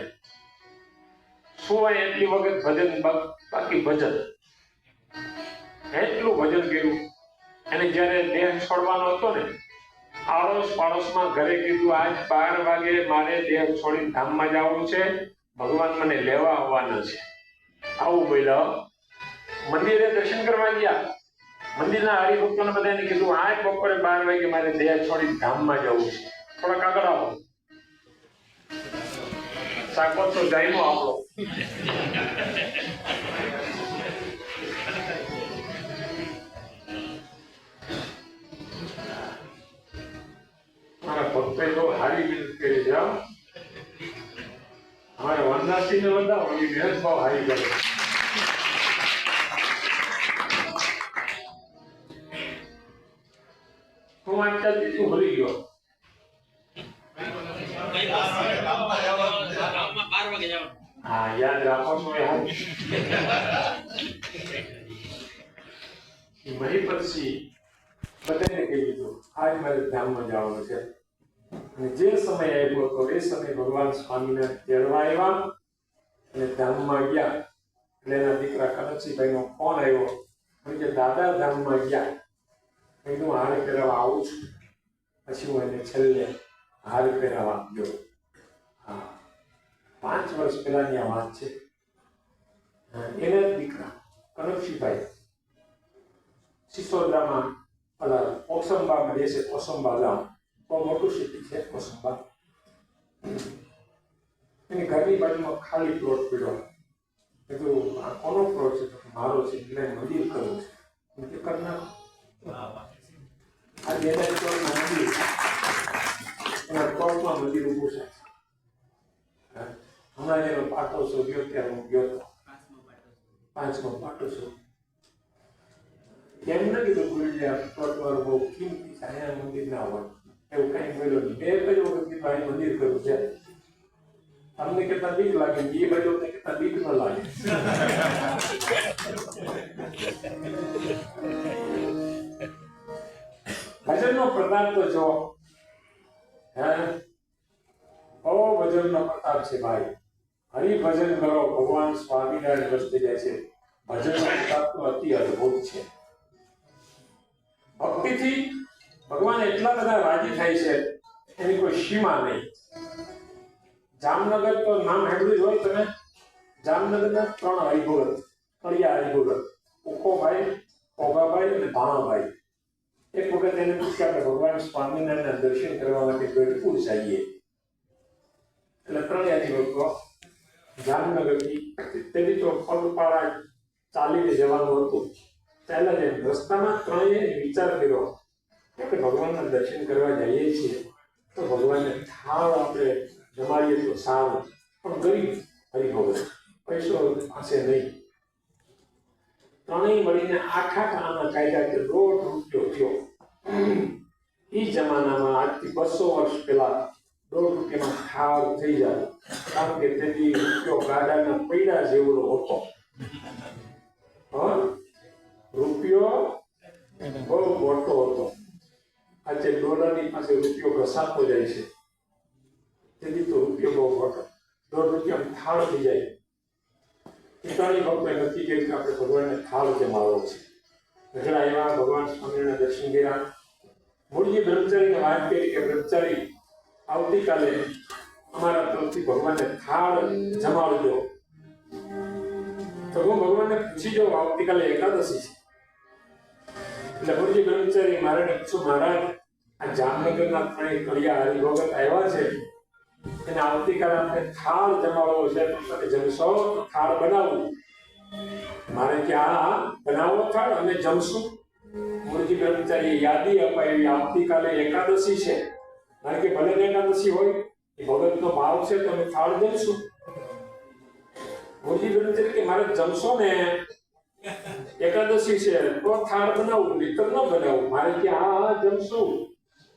સુવાય એટલી વખત ભજન, બાકી ભજન, એટલું ભજન કર્યું. એને જયારે દેહ છોડવાનો હતો ને, આડોશ પાડોશમાં ઘરે કીધું આજ 12 વાગે મારે દેહ છોડીને ધામમાં જવાનું છે, ભગવાન મને લેવા આવવાના છે. આવું બોલ્યો. મંદિરે દર્શન કરવા ગયા. મંદિરના હરિભક્તોને બધાને કીધું આજ બપોરે 12 વાગે મારે દેહ છોડીને ધામમાં જવું છે, થોડાક આગળ આવો. સાકો તો જાયનો આપણો. મારા ભક્તો બહુ હારી મહેનત કરી છે. અમારે વનરાજસિંહને બતાવો, એ મહેનત બહુ હારી કરે. હું વાંચતા તું ભૂલી ગયો. હા, યાદ રાખો છો. મહિપતસિંહ બધાને કહી દીધું આજ મારે ધામમાં જવાનું છે. અને જે સમય આવ્યો હતો એ સમય ભગવાન સ્વામીને તેડવા આવ્યા અને ધામમાં ગયા. એટલે એના દીકરા કનકસિંહભાઈનો ફોન આવ્યો કે દાદા ધામમાં ગયા. હું હાર પહેરાવા આવું છું. પછી હું એને છેલ્લે હાર પહેરાવા ગયો. હા, 5 વર્ષ પહેલાની આ વાત છે. એના દીકરા કનકસિંહભાઈ સિસોદરામાં કોસંબામાં રહે છે. કોસંબા ગામ બહુ મોટું સિટી છે કોસંબા. એની ઘરની બાજુમાં ખાલી પ્લોટ પડ્યો. કીધું આ કોનો પ્લોટ છે? મારો છે. એટલે મંદિર કરવું છે. કરી નાખો. આ મંદિર, એના પ્લોટમાં મંદિર ઊભું છે. હમણાં એનો પાટોત્સવ ગયો ત્યારે હું ગયો હતો. 5મો પાટોત્સવ. એમ ન કીધું ગુરુજી આ પ્લોટ વાળો બહુ કિંમતી છે, અહીંયા મંદિર ના હોય એવું કઈ બોલ્યો નહીં. 2 વખત કીધું અહીં મંદિર કરવું છે. તમને કેટલા બીક લાગે, એ બાજુ કેટલા બીક ન લાગે. ભજનનો પ્રતાપ તો જો બહુ ભજનનો પ્રતાપ છે ભાઈ. હરિભજન કરો, ભગવાન સ્વામિનારાયણ વસ્તી જાય છે. ભજનનો પ્રતાપ તો અતિ અદભુત છે. ભક્તિથી ભગવાન એટલા બધા રાજી થાય છે, એની કોઈ સીમા નહીં. જામનગર તો નામ સાંભળ્યું જ હોય તમે. જામનગરના 3 હરિભગત, કળિયા હરિભગત, ઉકોભાઈ, ઓગાભાઈ અને ભાણાભાઈ. એક વખત એને પૂછ્યું કે આપણે ભગવાન સ્વામિનારાયણના દર્શન કરવા માટે ગઢપુર જઈએ. એટલે 3 હરિભક્તો જામનગરથી, તેથી તો પગપાળા ચાલીને જવાનું હતું. ચાલ્યા જાય રસ્તામાં 3એ વિચાર કર્યો કે ભગવાનના દર્શન કરવા જઈએ છીએ તો ભગવાનને થાળ આપણે જમાડીએ તો સારું. પણ ગરીબ હરિભગત, પૈસો પાસે નહીં. 3 મળીને 8 આના કાયદા કે 1.5 રૂપિયો થયો. એ જમાનામાં આજથી 200 વર્ષ પહેલા 1.5 રૂપિયામાં થાળ થઈ જાય. કારણ કે તેથી રૂપિયો ગાડાના પૈડા જેવડો હતો. રૂપિયો બહુ મોટો હતો. આજે ડોલરની પાસે રૂપિયો ઘસાતો જાય છે. તેથી તો રૂપિયો બહુ મોટો, 1.5 રૂપિયામાં થાળ થઈ જાય. પિતાની ભક્તોએ નક્કી કર્યું કે આપણે ભગવાનને થાળ જમાડવો છે. ઘણા એવા ભગવાન સ્વામિનારાયણના દર્શન કર્યા. મૂળજી બ્રહ્મચારીને વાત કરી કે બ્રહ્મચારી આવતીકાલે અમારા તરફથી ભગવાનને થાળ જમાડજો. તો હું ભગવાનને પૂછી જાઉં આવતીકાલે એકાદશી છે એટલે ગુરુજી બ્રહ્મચારી મહારાજને પૂછું મહારાજ આ જામનગરના ત્રણેય કડિયા હરિભગત આવ્યા છે અને આવતીકાલે આપણે થાળ જમાડવો છે તો તમે જમશો તો થાળ બનાવવું મારે કે હા બનાવો થાળ અમે જમશું ગુરુજી બ્રહ્મચારીએ યાદી અપાવી આવતીકાલે એકાદશી છે મારે કે ભલે ને એકાદશી હોય એ ભગતનો ભાવ છે તો અમે થાળ જમશું ગુરુજી બ્રહ્મચારી કે મારે જમશો ને એકાદશી છે તો થાળ બનાવવું નહીતર ન બનાવવું મારે કે હા જમશું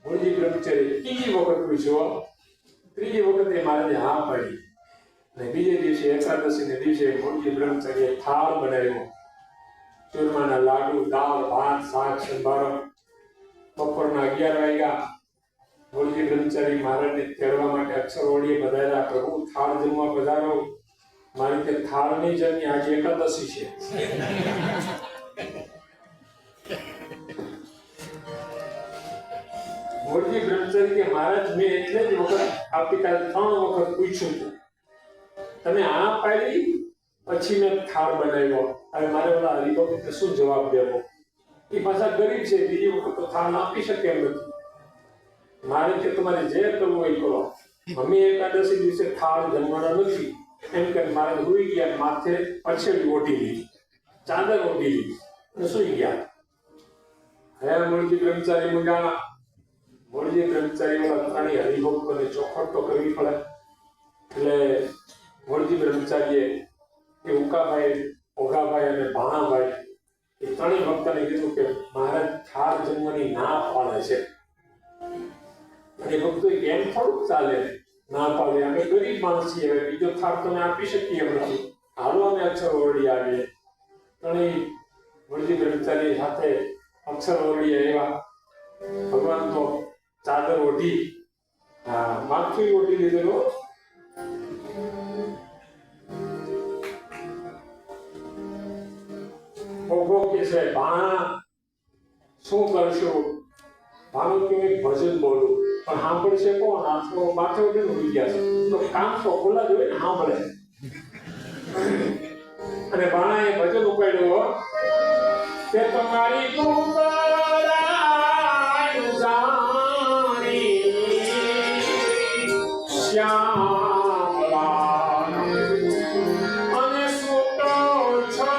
ગુરુજી બ્રહ્મચારી ત્રીજી વખત પૂછ્યો ત્રીજી વખતે મારે હા પાડી અને બીજે દિવસે એકાદશીને દિવસે ગુરુજી બ્રહ્મચારીએ થાળ બનાવ્યો ચૂરમાના લાડુ દાળ ભાત શાક સંભારો બપોરના 11 વાગ્યા ગુરુજી બ્રહ્મચારી મહારાજને તેડવા માટે અક્ષરવડીએ પધાર્યા પ્રભુ થાળ જમવા પધારો મારી કે થાળ નહીં જમી આજે એકાદશી છે ગુરુજી બ્રહ્મચારી કે મહારાજ મેં એટલે જ વખત આવતીકાલે 3 વખત પૂછ્યું હતું તમે આ પાડી પછી મેં થાળ બનાવ્યો હવે મારે ઓલા હરિભક્તને શું જવાબ દેવો એ પાછા ગરીબ છે બીજી વખત તો થાળ આપી શકે એમ નથી મારે કે તમારે જે કરવું હોય કરો મમ્મી એકાદશી દિવસે થાળ જમવાના નથી એમ કે મારે હોઈ ગયા માથે પછેડી ઓઢી લીધી ચાદર ઓઢી લીધી અને સુઈ ગયા હવે મુરજી બ્રહ્મચારી મુંડા મુરજી બ્રહ્મચારી વાળા ત્રણેય હરિભક્તોને ચોખવટ તો કરવી પડે એટલે મુરજી બ્રહ્મચારીએ એ ઉકાભાઈ ઓઘાભાઈ અને ભાણાભાઈ એ ત્રણેય ભક્તને કીધું કે મહારાજ થાળ જમવાની ના પાડે છે અને ભક્તો એમ થોડુંક ચાલે ના પાડે અમે ગરીબ માણસ છીએ હવે બીજો થાળ તમે આપી શકીએ એમ નથી હાલો અમે અક્ષરવડી આવીએ ત્રણેય મુરજી બ્રહ્મચારી સાથે અક્ષરવડી આવ્યા ભગવાન તો ચાદર ઓઢી માથું ઓઢી લીધેલો ઓઘો કે છે ભાણા શું કરશું ભાણું કે ભજન બોલું પણ સાંભળશે કોણ આ તો માથે ઉઠીને હોઈ ગયા છે તો કામ તો ખુલ્લા જ હોય ને સાંભળે અને ભાણાએ ભજન ઉપાડ્યું કે તમારી કુંવરાઈ જાણી શ્યામલા અને સૂતો છો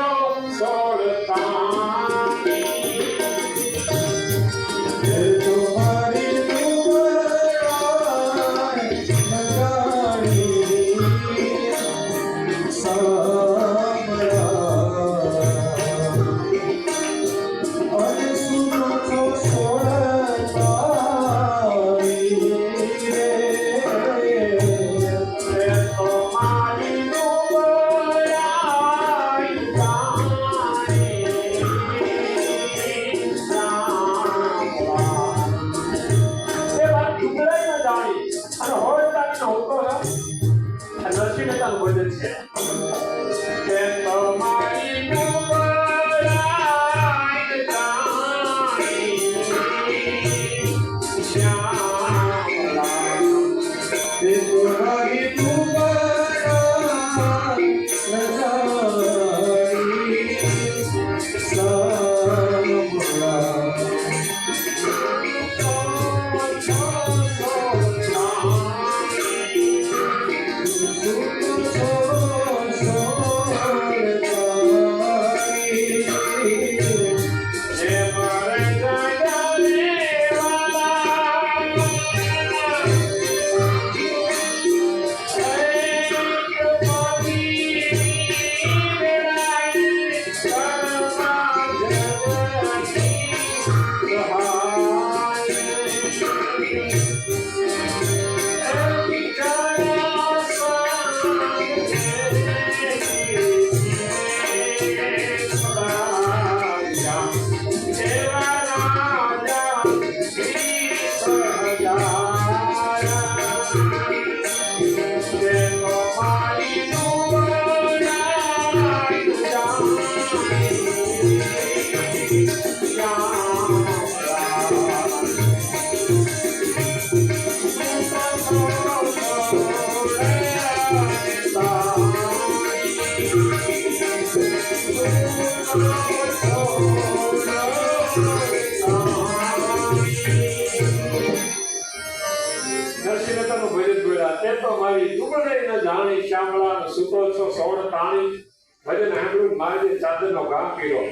નરસિંહનું ભજન બોલ્યા તે તો મારી દુબળે ન જાણી શ્યામળા સુતો છો સૌળ પ્રાણી ભજન સાંભળ્યું મારે ચાદરનો ઘા કર્યો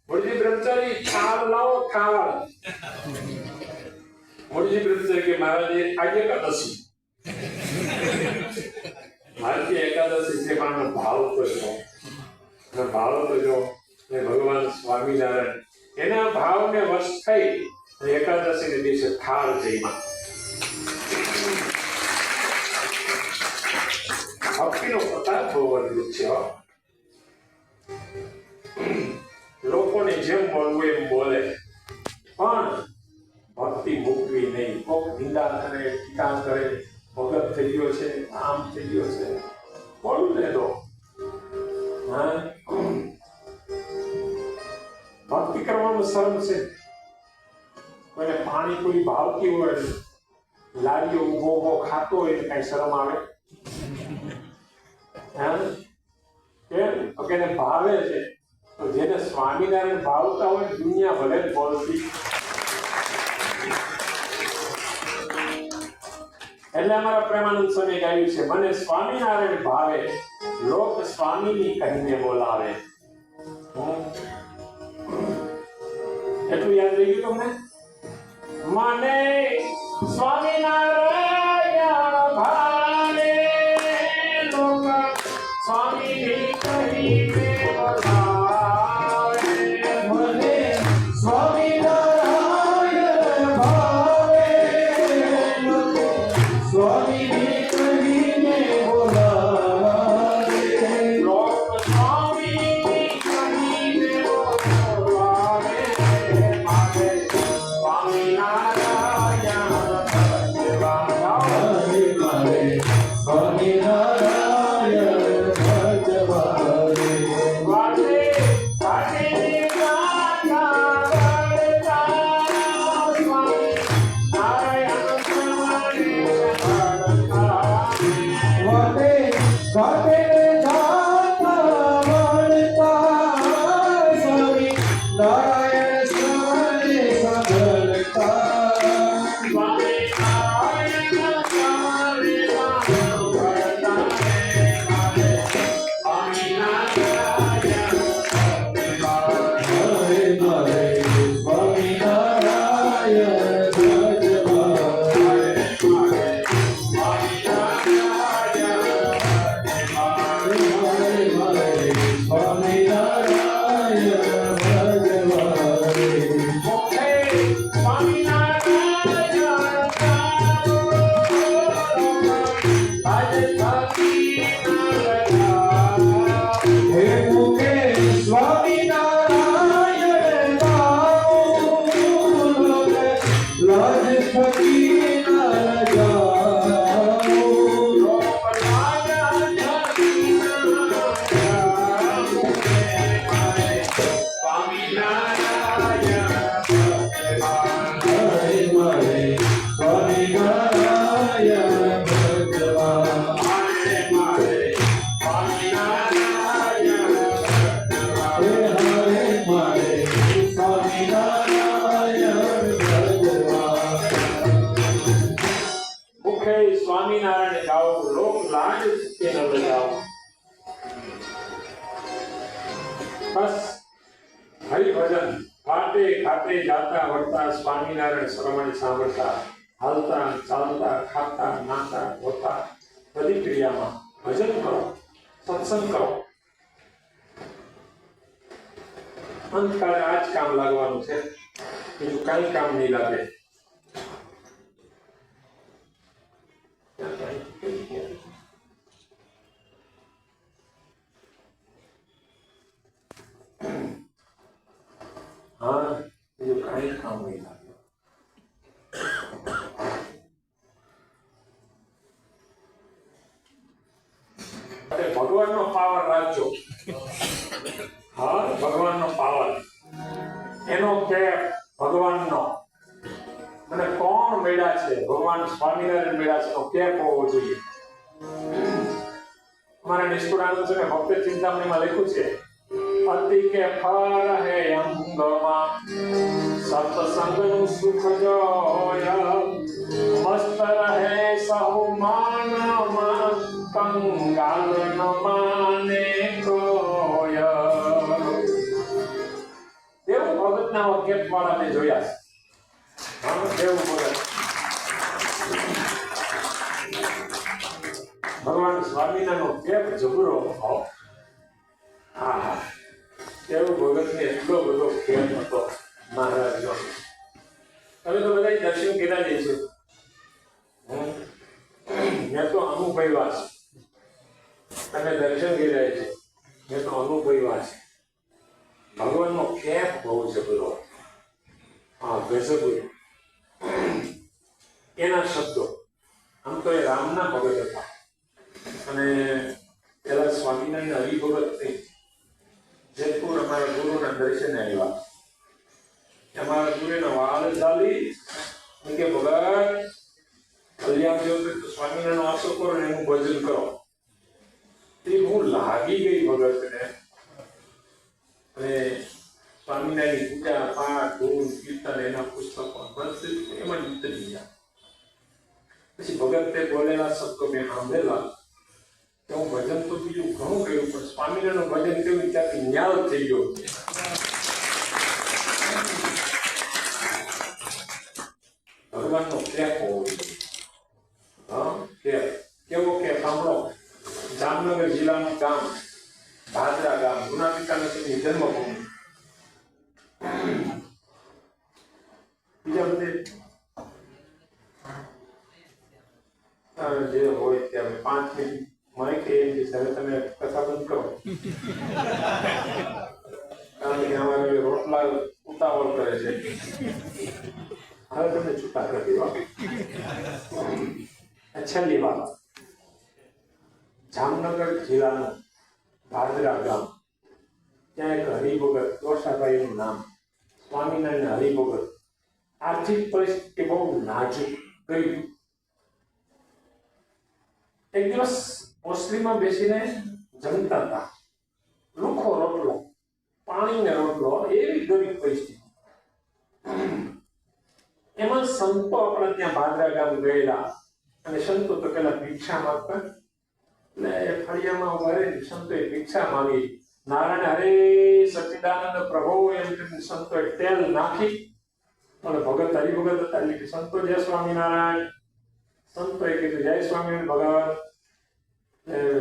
મુરજી બ્રહ્મચારી છાલ લાવો ખાવા મુરજી બ્રહ્મચારી કે મહારાજે આજે એકાદશી ભારતીય એકાદશી છે પણ ભાવ તો જો એ ભગવાન સ્વામિનારાયણ એના ભાવને વશ થઈ એકાદશીને દિવસે થાળ જઈમાં ભક્તિનો પ્રતાપ બહુ અદભુત છે લોકોને જેમ બોલવું એમ બોલે પણ ભક્તિ મૂકવી નહીં કોક નિંદા કરે ટીકા કરે ભગત થઈ ગયો છે આમ થઈ ગયો છે બોલું ને તો ભક્તિ કરવાનું શરમ છે કોઈને પાણીપુરી ભાવતી હોય લારીઓ ઉભો ખાતો હોય કઈ શરમ આવે એને ભાવે છે તો જેને સ્વામિનારાયણ ભાવતા હોય દુનિયા ભલે બોલતી એટલે અમારા પ્રેમાનંદ સ્વામી ગાયું છે મને સ્વામિનારાયણ ભાવે લોક સ્વામીની કહીને બોલાવે એટલું યાદ રહી ગયું તમને મને સ્વામિનારાયણ ભાવે લોક સ્વામીની કહીને બોલાવે મને સ્વામિનારાયણ ભાવે સ્વામીની કહીને બોલાવે લોક સ્વામીની કહીને બોલાવે મારે સ્વામિનારાયણ ભજવા મારે સ્વામિનારાયણ ભજવા રે. વાતે વાતે ગાતા વળતા સ્વામી નારાયણ સ્વામી વળતા વાટે ઘાટે જાતા વળતા સ્વામી નારાયણ સ્વામી સગળતા સ્વામી નારાયણ સ્વામી વળતા મારે સ્વામી નારાયણ હરે મારે સ્વામિનારાયણ ભજવા રે. હરે મારે સ્વામિનારાયણ ભજવા રે. હે મુખે સ્વામિનારાયણ ગાઉં, લાજ થકી ન જાઉં. હરે મારે સ્વામિનારાયણ ભજવા. હરે મારે સ્વામિનારાયણ ભજવા. મુખે સ્વામિનારાયણ ગાઓ લોક લાજ કે ન લજાઓ બસ હરિભજન ઘાટે ઘાટે જાતા વળતા સ્વામિનારાયણ શ્રવણ સાંભળતા હાલતા ચાલતા ખાતા નાતા હોતા બધી ક્રિયામાં ભજન કરો સત્સંગ કરો અંતકાળે આ જ કામ લાગવાનું છે બીજું કઈ કામ નહીં લાગે હા બીજું કઈ કામ નહીં લાગે અરે ભગવાનનો પાવર રાખજો હા ભગવાનનો પાવર એનો કે ભગવાનનો મને કોણ મળ્યા છે ભગવાન સ્વામિનારાયણ મળ્યા છે તો કેપ હોવો જોઈએ અમારા નિષ્ઠુરાનંદ સ્વામી ભક્ત ચિંતામણીમાં લખ્યું છે અતિ કે ફળ હે અંગમાં સત્સંગનું સુખ જોય મસ્ત રહે સહુ માનમાં કંગાલ ન માને કોય દેવ ભગતના વાક્ય વાળાને જોયા છે દેવ ભગત ભગવાન સ્વામિનારાયણનો કેપ જબરો ભાવ હા દેવ ભગતને એટલો બધો ખેલ હતો મહારાજનો તમે તો બધા દર્શન કર્યા જ છો મેં તો અનુભવ્યા છે તમે દર્શન કર્યા છે મેં તો અનુભવ્યા છે ભગવાનનો કેપ બહુ જબરો હા ગજબ એના શબ્દો આમ તો એ રામના ભગત હતા અને પેલા સ્વામિનારાયણ હરિભગત થઈ જેતપુર અમારા ગુરુના દર્શને આવ્યા અમારા ગુરુના વાળ ચાલી કે ભગત કલ્યાણ જેવું તો સ્વામિનારાયણ આશો કરો ને એનું ભજન કરો તે હું લાગી ગઈ ભગતને અને સ્વામિનારાયણની પૂજા પાઠ ધૂન કીર્તન એના પુસ્તકો બસ એમાં જ ઉતરી ગયા પછી ભગતે બોલેલા શબ્દો મેં સાંભળેલા તો હું ભજન તો બીજું ઘણું કર્યું પણ સ્વામિનારાયણનું ભજન કેવું ત્યાંથી ન્યાલ થઈ ગયો ભગવાનનો કેપ હોવો હા કેપ કેવો કે સાંભળો જામનગર જિલ્લાનું ગામ ભાદરા ગામ ગુના પિતાની જન્મભૂમિ બીજા બધે જે હોય ત્યારે 5 મિનિટ મને કે હવે તમે કથા બંધ કરો કારણ કે અમારે રોટલા ઉતાવળ કરે છે હવે તમને છૂટા કરી દેવા છેલ્લી વાત જામનગર જિલ્લાનું ભાદરા ગામ ત્યાં એક હરિભગત દોષાભાઈનું નામ સ્વામિનારાયણ હરિભગત આર્થિક પરિસ્થિતિ બહુ નાજુક ગઈ એક દિવસ ઓસરીમાં બેસીને જમતા હતા લુખો રોટલો પાણીને રોટલો એવી ગરીબ પરિસ્થિતિ એમાં સંતો આપણા ત્યાં ભાદરા ગામ ગયેલા અને સંતો તો પેલા ભિક્ષા માંગતા એટલે ફળિયામાં ઉભા રહી સંતોએ ભિક્ષા માંગી નારાયણ હરે સચ્ચિદાનંદ પ્રભુ એમ કરીને સંતોએ તેલ નાખી અને ભગત હરિભગત હતા એટલે સંતો જય સ્વામિનારાયણ સંતોએ કીધું જય સ્વામિનારાયણ ભગવાન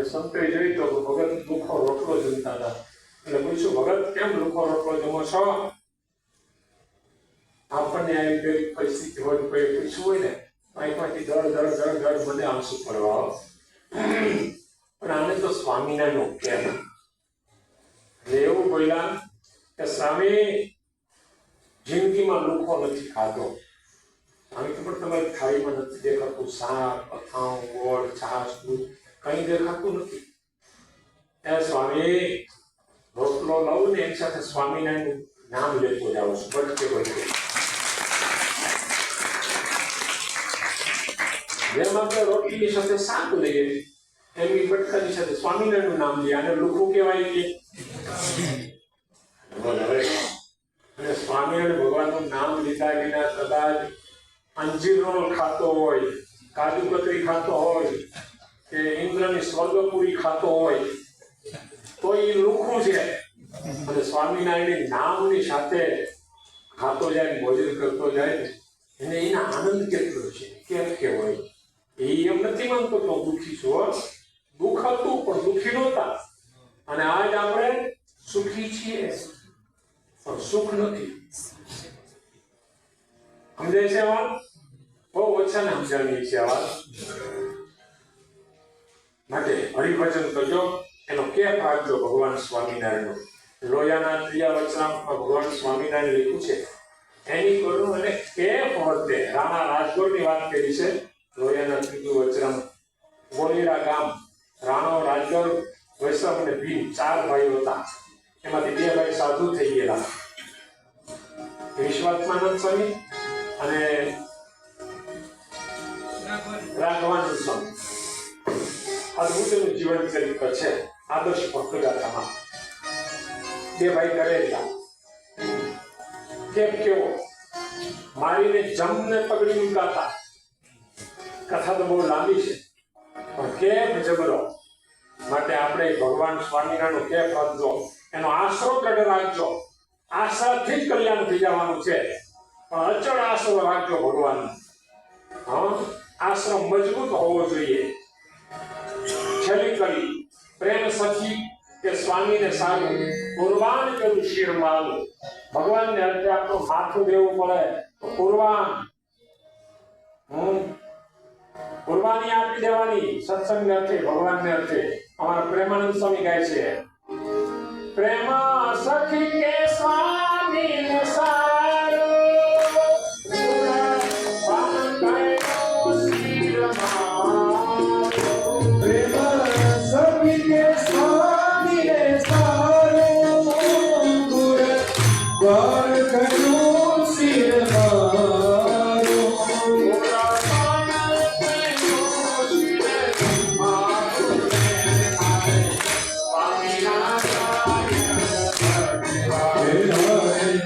સંતોએ જોઈ તો ભગત લુખો રોટલો જમતા હતા એટલે પૂછ્યું ભગત કેમ લુખો રોટલો જમો છો આપણને આવી કઈ પરિસ્થિતિ હોય કોઈ પૂછવું હોય ને આંખમાંથી દળ મને આંસુ પડવા પણ આને તો સ્વામિનારાયણનો કેમ એવું બોલ્યા કે સ્વામી જિંદગીમાં લુખો નથી ખાધો સ્વામી ખબર તમારી થાળીમાં નથી દેખાતું શાક અથાણું ગોળ છાશ દૂધ કઈ દેખાતું નથી એ સ્વામી રોટલો લઉં ને એની સાથે સ્વામિનારાયણનું નામ લેતો જાઉં છું બટકે બટકે જેમ આપણે રોટલીની સાથે શાક લઈએ એમની બટકાની સાથે સ્વામિનારાયણનું નામ લઈએ અને લુખું કહેવાય કે અને સ્વામિનારાયણ ભગવાનનું નામ લીધા વિના કદાચ અંજીર રોલ ખાતો હોય કાજુ કતરી ખાતો હોય કે ઇન્દ્રની સ્વર્ગપુરી ખાતો હોય તો એ લુખું છે અને સ્વામિનારાયણની નામની સાથે ખાતો જાય ભોજન કરતો જાય એને એના આનંદ કેટલો છે કેમ કહેવાય એ એમ નથી માનતો કે હું દુઃખી છું દુઃખ હતું પણ દુઃખી નહોતા અને આજ આપણે સુખી છીએ પણ સુખ નથી સમજાય છે વાત બહુ ઓછાને સમજાવીએ છીએ વાત માટે હરિભજન કરજો એનો કેપ રાખજો ભગવાન સ્વામિનારાયણનો લોયાના ત્રીજા વચનામૃતમાં ભગવાન સ્વામિનારાયણ લખ્યું છે એની કરુણ અને કેપ વર્તે રાણા રાજગોરની વાત કરી છે લોયાના ત્રીજું વચનામૃત ગોળીરા ગામ રાણો રાજગોર વૈષ્ણવ અને ભીમ 4 ભાઈઓ હતા એમાંથી 2 ભાઈ સાધુ થઈ ગયેલા વિશ્વાત્માનંદ સ્વામી અને રાઘવાનંદ સ્વામી અદભુત જીવન ચરિત્ર છે આદર્શ ભક્તગાથામાં બે ભાઈ ઘરે ગયા. કેમ કેવો મારીને જમને પગડી મૂકાતા. કથા તો બહુ લાંબી છે, પણ કેમ જબરો માટે આપણે ભગવાન સ્વામિનારાયણ કેમ રાખજો, એનો આશરો કડે રાખજો. આશાથી જ કલ્યાણ થઈ જવાનું છે, પણ અચળ આશરો રાખજો ભગવાન. હા, આશ્રમ મજબૂત હોવો જોઈએ. છેલ્લી કરી પ્રેમ સખી કે સ્વામીને સારું કુરબાન કરું શિર મારું. ભગવાનને અર્થે આપણું માથું દેવું પડે તો કુરબાન, કુરબાની આપી દેવાની સત્સંગને અર્થે, ભગવાનને અર્થે. અમારા પ્રેમાનંદ સ્વામી ગાય છે, પ્રેમ સખી કે સ્વામીને સારું કુરબાન કરું શિર મારું. પ્રેમ સખી કે સ્વામીને સારું કુરબાન કરું શિર મારું. સ્વામિનારાયણ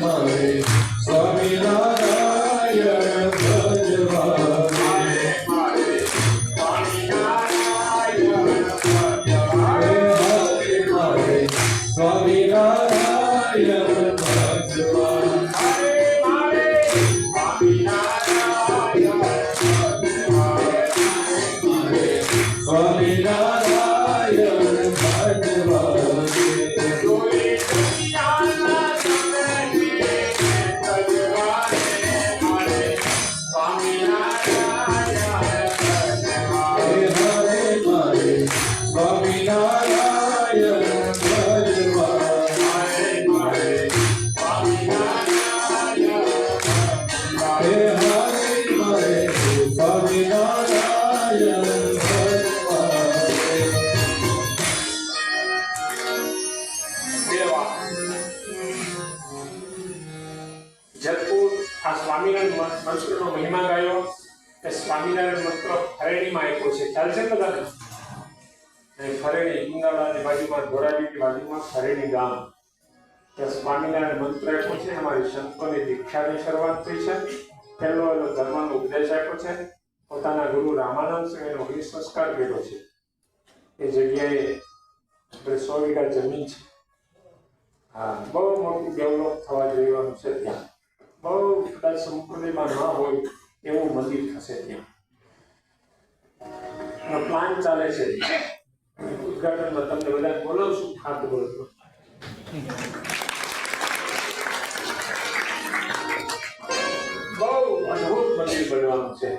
ભજવા સ્વામિનારાયણ જયપુર આ સ્વામિનારાયણ મંત્રનો મહિમા ગાયો. એ સ્વામિનારાયણ મંત્ર ફરેણીમાં આપ્યો છે, ખ્યાલ છે બધાને? ફરેણી અમદાવાદની બાજુમાં, ધોરાજીની બાજુમાં ફરેણી ગામ. ત્યાં સ્વામિનારાયણ મંત્ર આપ્યો છે. અમારી સંતોની દીક્ષાની શરૂઆત થઈ છે. પહેલો ધર્મનો ઉપદેશ આપ્યો છે. પોતાના ગુરુ રામાનંદ સ્વામીનો અગ્નિ સંસ્કાર કર્યો છે. એ જગ્યાએ 100 વીઘા જમીન છે. હા, બહુ મોટું ડેવલપ થવા જવાનું છે ત્યાં. બહુ કદાચ સંપૂર્ણમાં ન હોય એવું મંદિર થશે ત્યાં. પ્લાન ચાલે છે. ઉદઘાટનમાં તમને બધા બોલાવશું. હાથ બોલતો બહુ અદભુત મંદિર બનવાનું છે.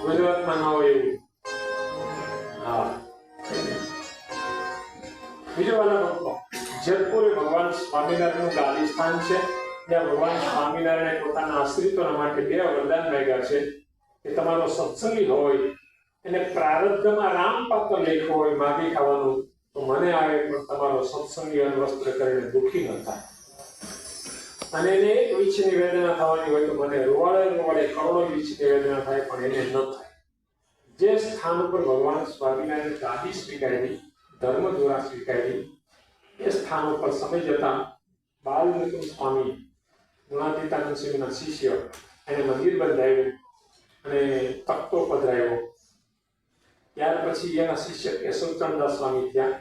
ગુજરાતમાં ન હોય એવું. હા, બીજો વાલા ભક્તો, જયપુર ભગવાન સ્વામિનારાયણનું ગાદી સ્થાન છે. ત્યાં ભગવાન સ્વામિનારાયણે પોતાના આશ્રિતોના માટે 2 વરદાન માંગ્યા છે કે તમારો સત્સંગી હોય, એને પ્રારબ્ધમાં રામ પાત્ર લેખો હોય માગી ખાવાનું, તો મને આવે પણ તમારો સત્સંગી અનવસ્ત્ર કરીને દુઃખી ન થાય. અને એને એક વીછની વેદના થવાની હોય તો મને રોવાડે કરોડો વીછની વેદના થાય, પણ એને ન થાય. જે સ્થાન ઉપર ભગવાન સ્વામિનારાયણ ગાદી સ્વીકારી, ધર્મ દ્વારા સ્વીકારી, એ સ્થાન ઉપર સમય જતા બાલમુકુંદ સ્વામી ગુણાતીતાનંદ સ્વામીના શિષ્ય એને મંદિર બંધાવ્યું અને તખતો પધરાવ્યો. ત્યાર પછી એના શિષ્ય કેશવચંદ્રદાસ સ્વામી થયા.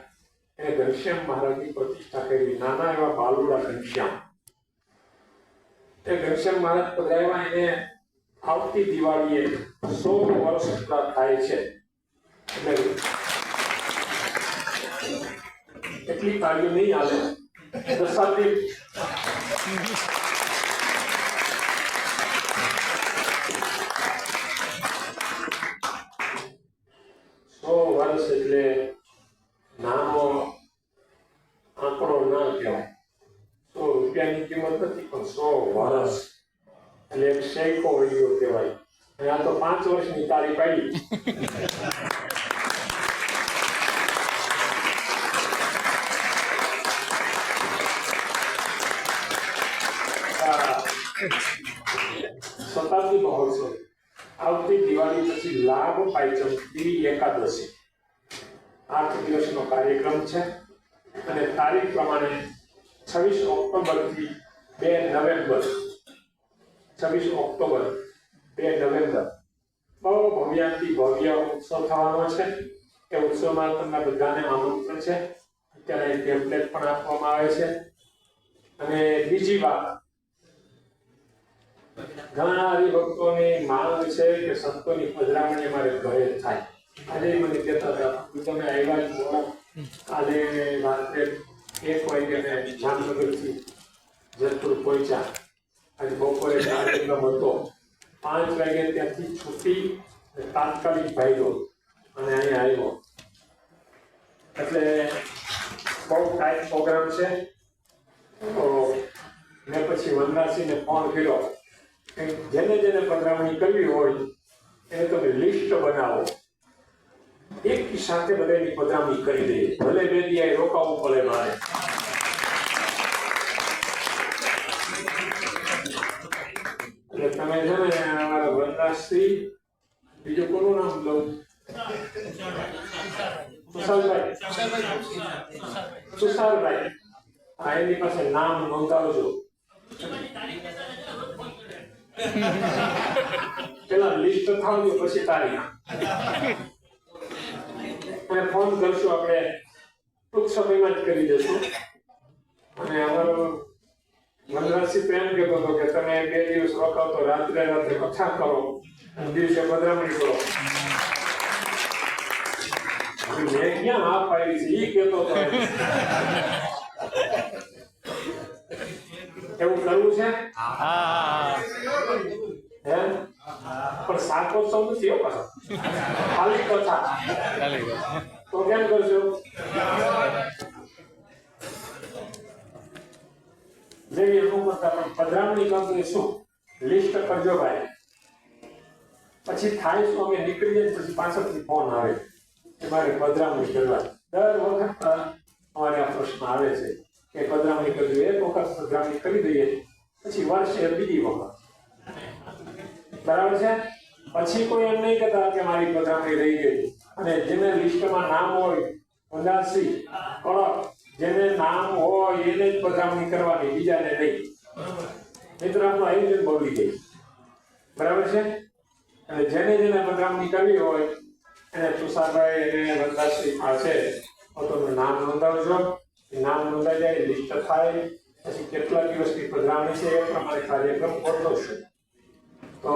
એને ઘનશ્યામ મહારાજની પ્રતિષ્ઠા કરી, નાના એવા બાલુડા ઘનશ્યામ. એ ઘનશ્યામ મહારાજ પધરાવ્યા. એને આવતી દિવાળીએ 100 વર્ષ પૂરા થાય છે. એટલે એટલી તાળીઓ નહીં હાલે. દશાબ્દી 100 વર્ષ એટલે નાનો આંકડો ના કહેવાય. 100 રૂપિયાની કિંમત નથી, પણ 100 વર્ષ એટલે એક શેકો વળ્યો કહેવાય. અને આ તો 5 વર્ષની તાળી પાડી. શતાબ્દી મહોત્સવ આવતી દિવાળી પછી લાભ પાંચમ દેવી એકાદશી 8 દિવસનો કાર્યક્રમ છે. અને તારીખ પ્રમાણે 26 ઓક્ટોબરથી 2 નવેમ્બર 26 ઓક્ટોબર 2 નવેમ્બર બહુ ભવ્યાતિ ભવ્ય ઉત્સવ થવાનો છે. એ ઉત્સવમાં તમને બધાને આમંત્રણ છે. અત્યારે ટેમ્પલેટ પણ આપવામાં આવે છે. અને બીજી વાત, ઘણા હરિભક્તોની માંગ છે કે સંતોની પધરામણી અમારે ઘરે થાય. આજે મને કહેતા હતા તમે આવ્યા જ મોડા, કાલે રાત્રે 1 વાગે મેં જામનગરથી જેતપુર પહોંચ્યા, આજે બપોરે કાર્યક્રમ હતો, 5 વાગે ત્યાંથી છૂટી તાત્કાલિક ભાગ્યો અને અહીંયા આવ્યો. એટલે બહુ ટાઈટ પ્રોગ્રામ છે. તો મેં પછી વનરાજસિંહને ફોન કર્યો કે જેને જેને પધરામણી કરવી હોય એને તમે લિસ્ટ બનાવો, એક સાથે બધાની પધરામણી કરી દઈએ, ભલે 2 દિવસ રોકાવું પડે મારે. એટલે તમે છે ને અમારા વનરાજસિંહ, બીજું કોનું નામ લઉં? સુશાલભાઈ, આ એની પાસે નામ નોંધાવજો. પેલા લિસ્ટ થાવજો પછી તારીખ અને ફોન કરશું, આપણે ટૂંક સમયમાં જ કરી દઈશું. અને અમારો વનરાજસિંહ તો એમ કહેતો હતો કે તમે 2 દિવસ રોકાવ તો રાત્રે કથા કરો અને દિવસે પધરામણી કરો. મેં ક્યાં હા પાડી છે એ કહેતો હતો. એવું કરવું છે? હે પણ શાકોત્સવ નથી હો પાછો, ખાલી કથા. તો કેમ કરશો? જેવી અમુક કરતા પણ પધરામણી કંપની શું લિસ્ટ કરજો ભાઈ. પછી થાય શું, અમે નીકળી જાય પછી પાછળથી ફોન આવે કે મારે પધરામણી કરવા. દર વખત અમારે આ પ્રશ્ન આવે છે કે પધરામણી કરવી. એક વખત પધરામણી કરી દઈએ પછી વર્ષે બીજી વખત, બરાબર છે. પછી કોઈ એમ નહીં કહેતા કે મારી પધરામણી રહી ગઈ. અને જેને લિસ્ટમાં નામ હોય વનરાજસિંહ કડક, જેને નામ હોય એને જ પધરામણી કરવાની, બીજાને નહીં. મિત્રો આપણું આયોજન બગડી જાય, બરાબર છે. અને જેને જેને પધરામણી કરવી હોય એને તુષારભાઈ એને વનરાજસિંહ પાસે પોતાનું નામ નોંધાવજો. નામ નોંધાઈ જાય, લિસ્ટ થાય, પછી કેટલા દિવસની પધરામણી છે એ પ્રમાણે કાર્યક્રમ ગોઠવશું. તો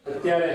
અત્યારે